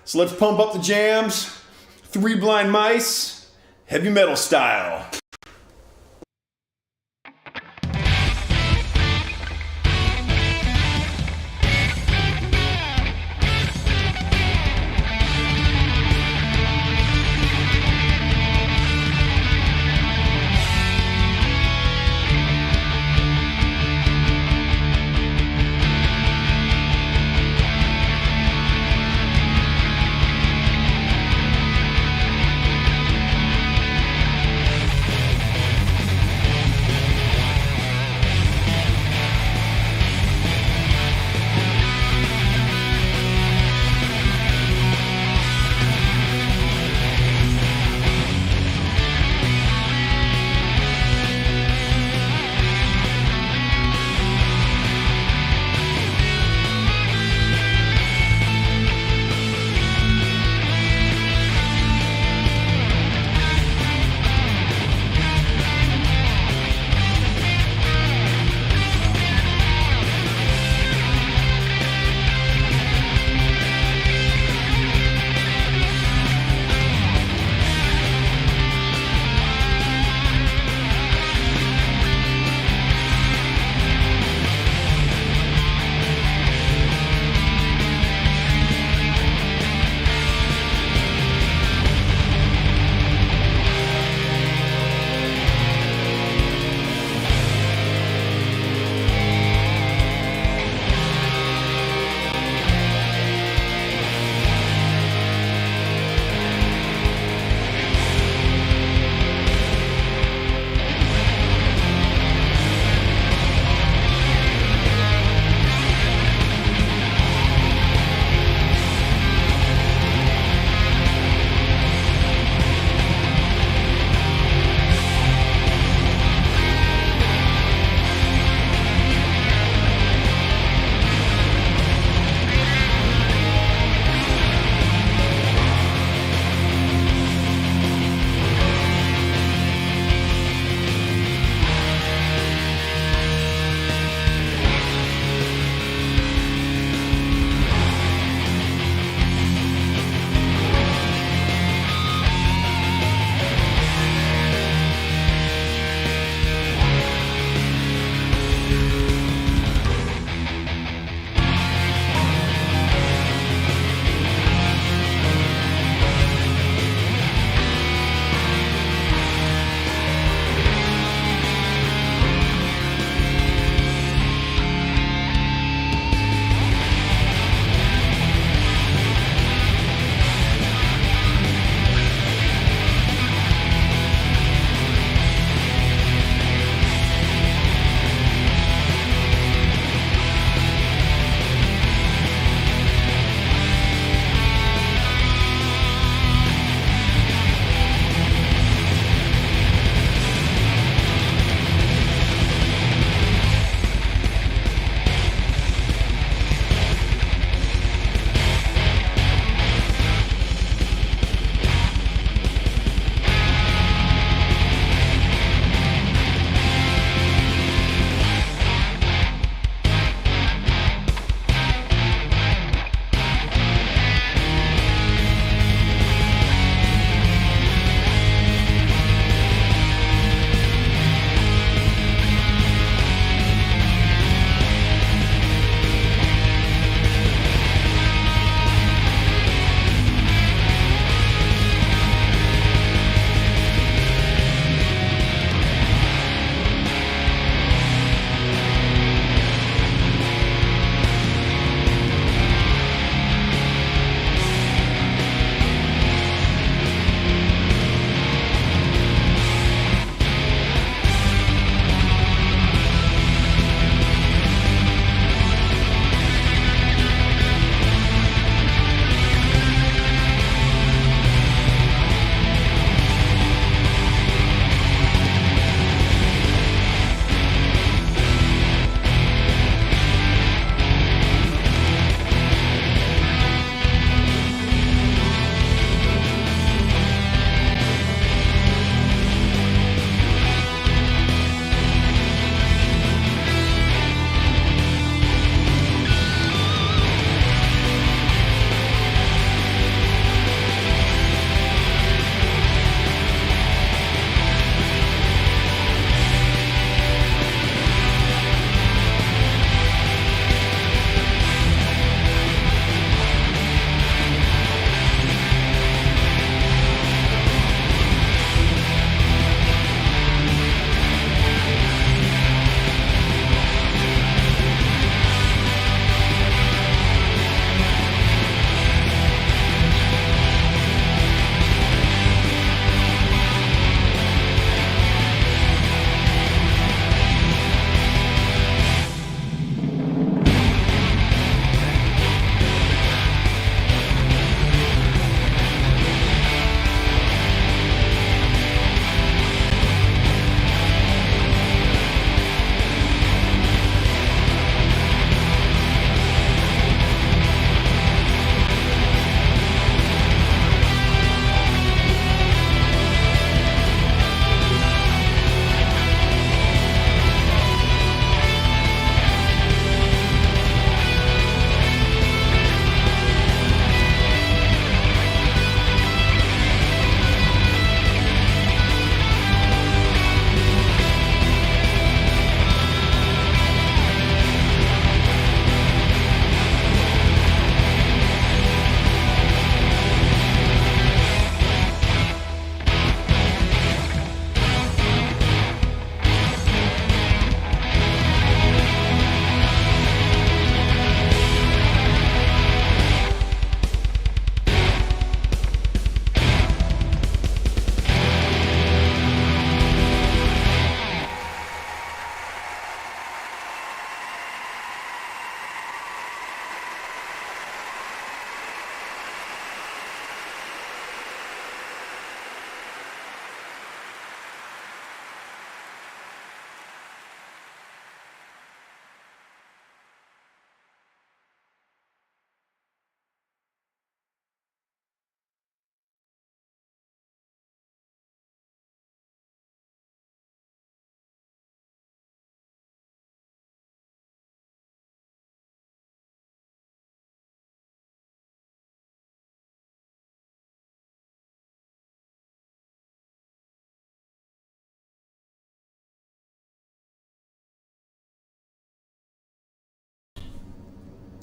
S1: so let's pump up the jams. Three Blind Mice, heavy metal style.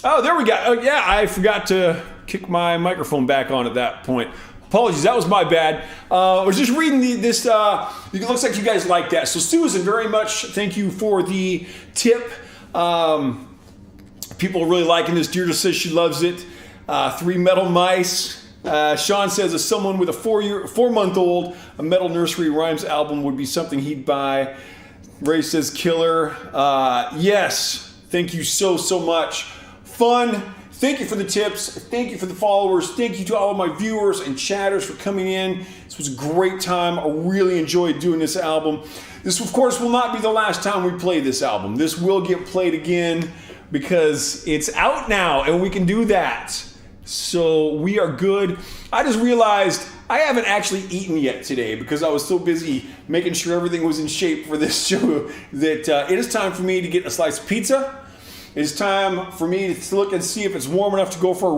S1: Oh, there we go. Oh, yeah, I forgot to kick my microphone back on at that point. Apologies, that was my bad. I was just reading this. It looks like you guys like that. So Susan, very much thank you for the tip. People are really liking this. Deirdre says she loves it. 3 metal mice. Sean says, as someone with a 4-month-old, a metal nursery rhymes album would be something he'd buy. Ray says, killer. Yes, thank you so much. Fun. Thank you for the tips. Thank you for the followers. Thank you to all of my viewers and chatters for coming in. This was a great time. I really enjoyed doing this album. This, of course, will not be the last time we play this album. This will get played again because it's out now and we can do that. So we are good. I just realized I haven't actually eaten yet today because I was so busy making sure everything was in shape for this show that it is time for me to get a slice of pizza. It's time for me to look and see if it's warm enough to go for a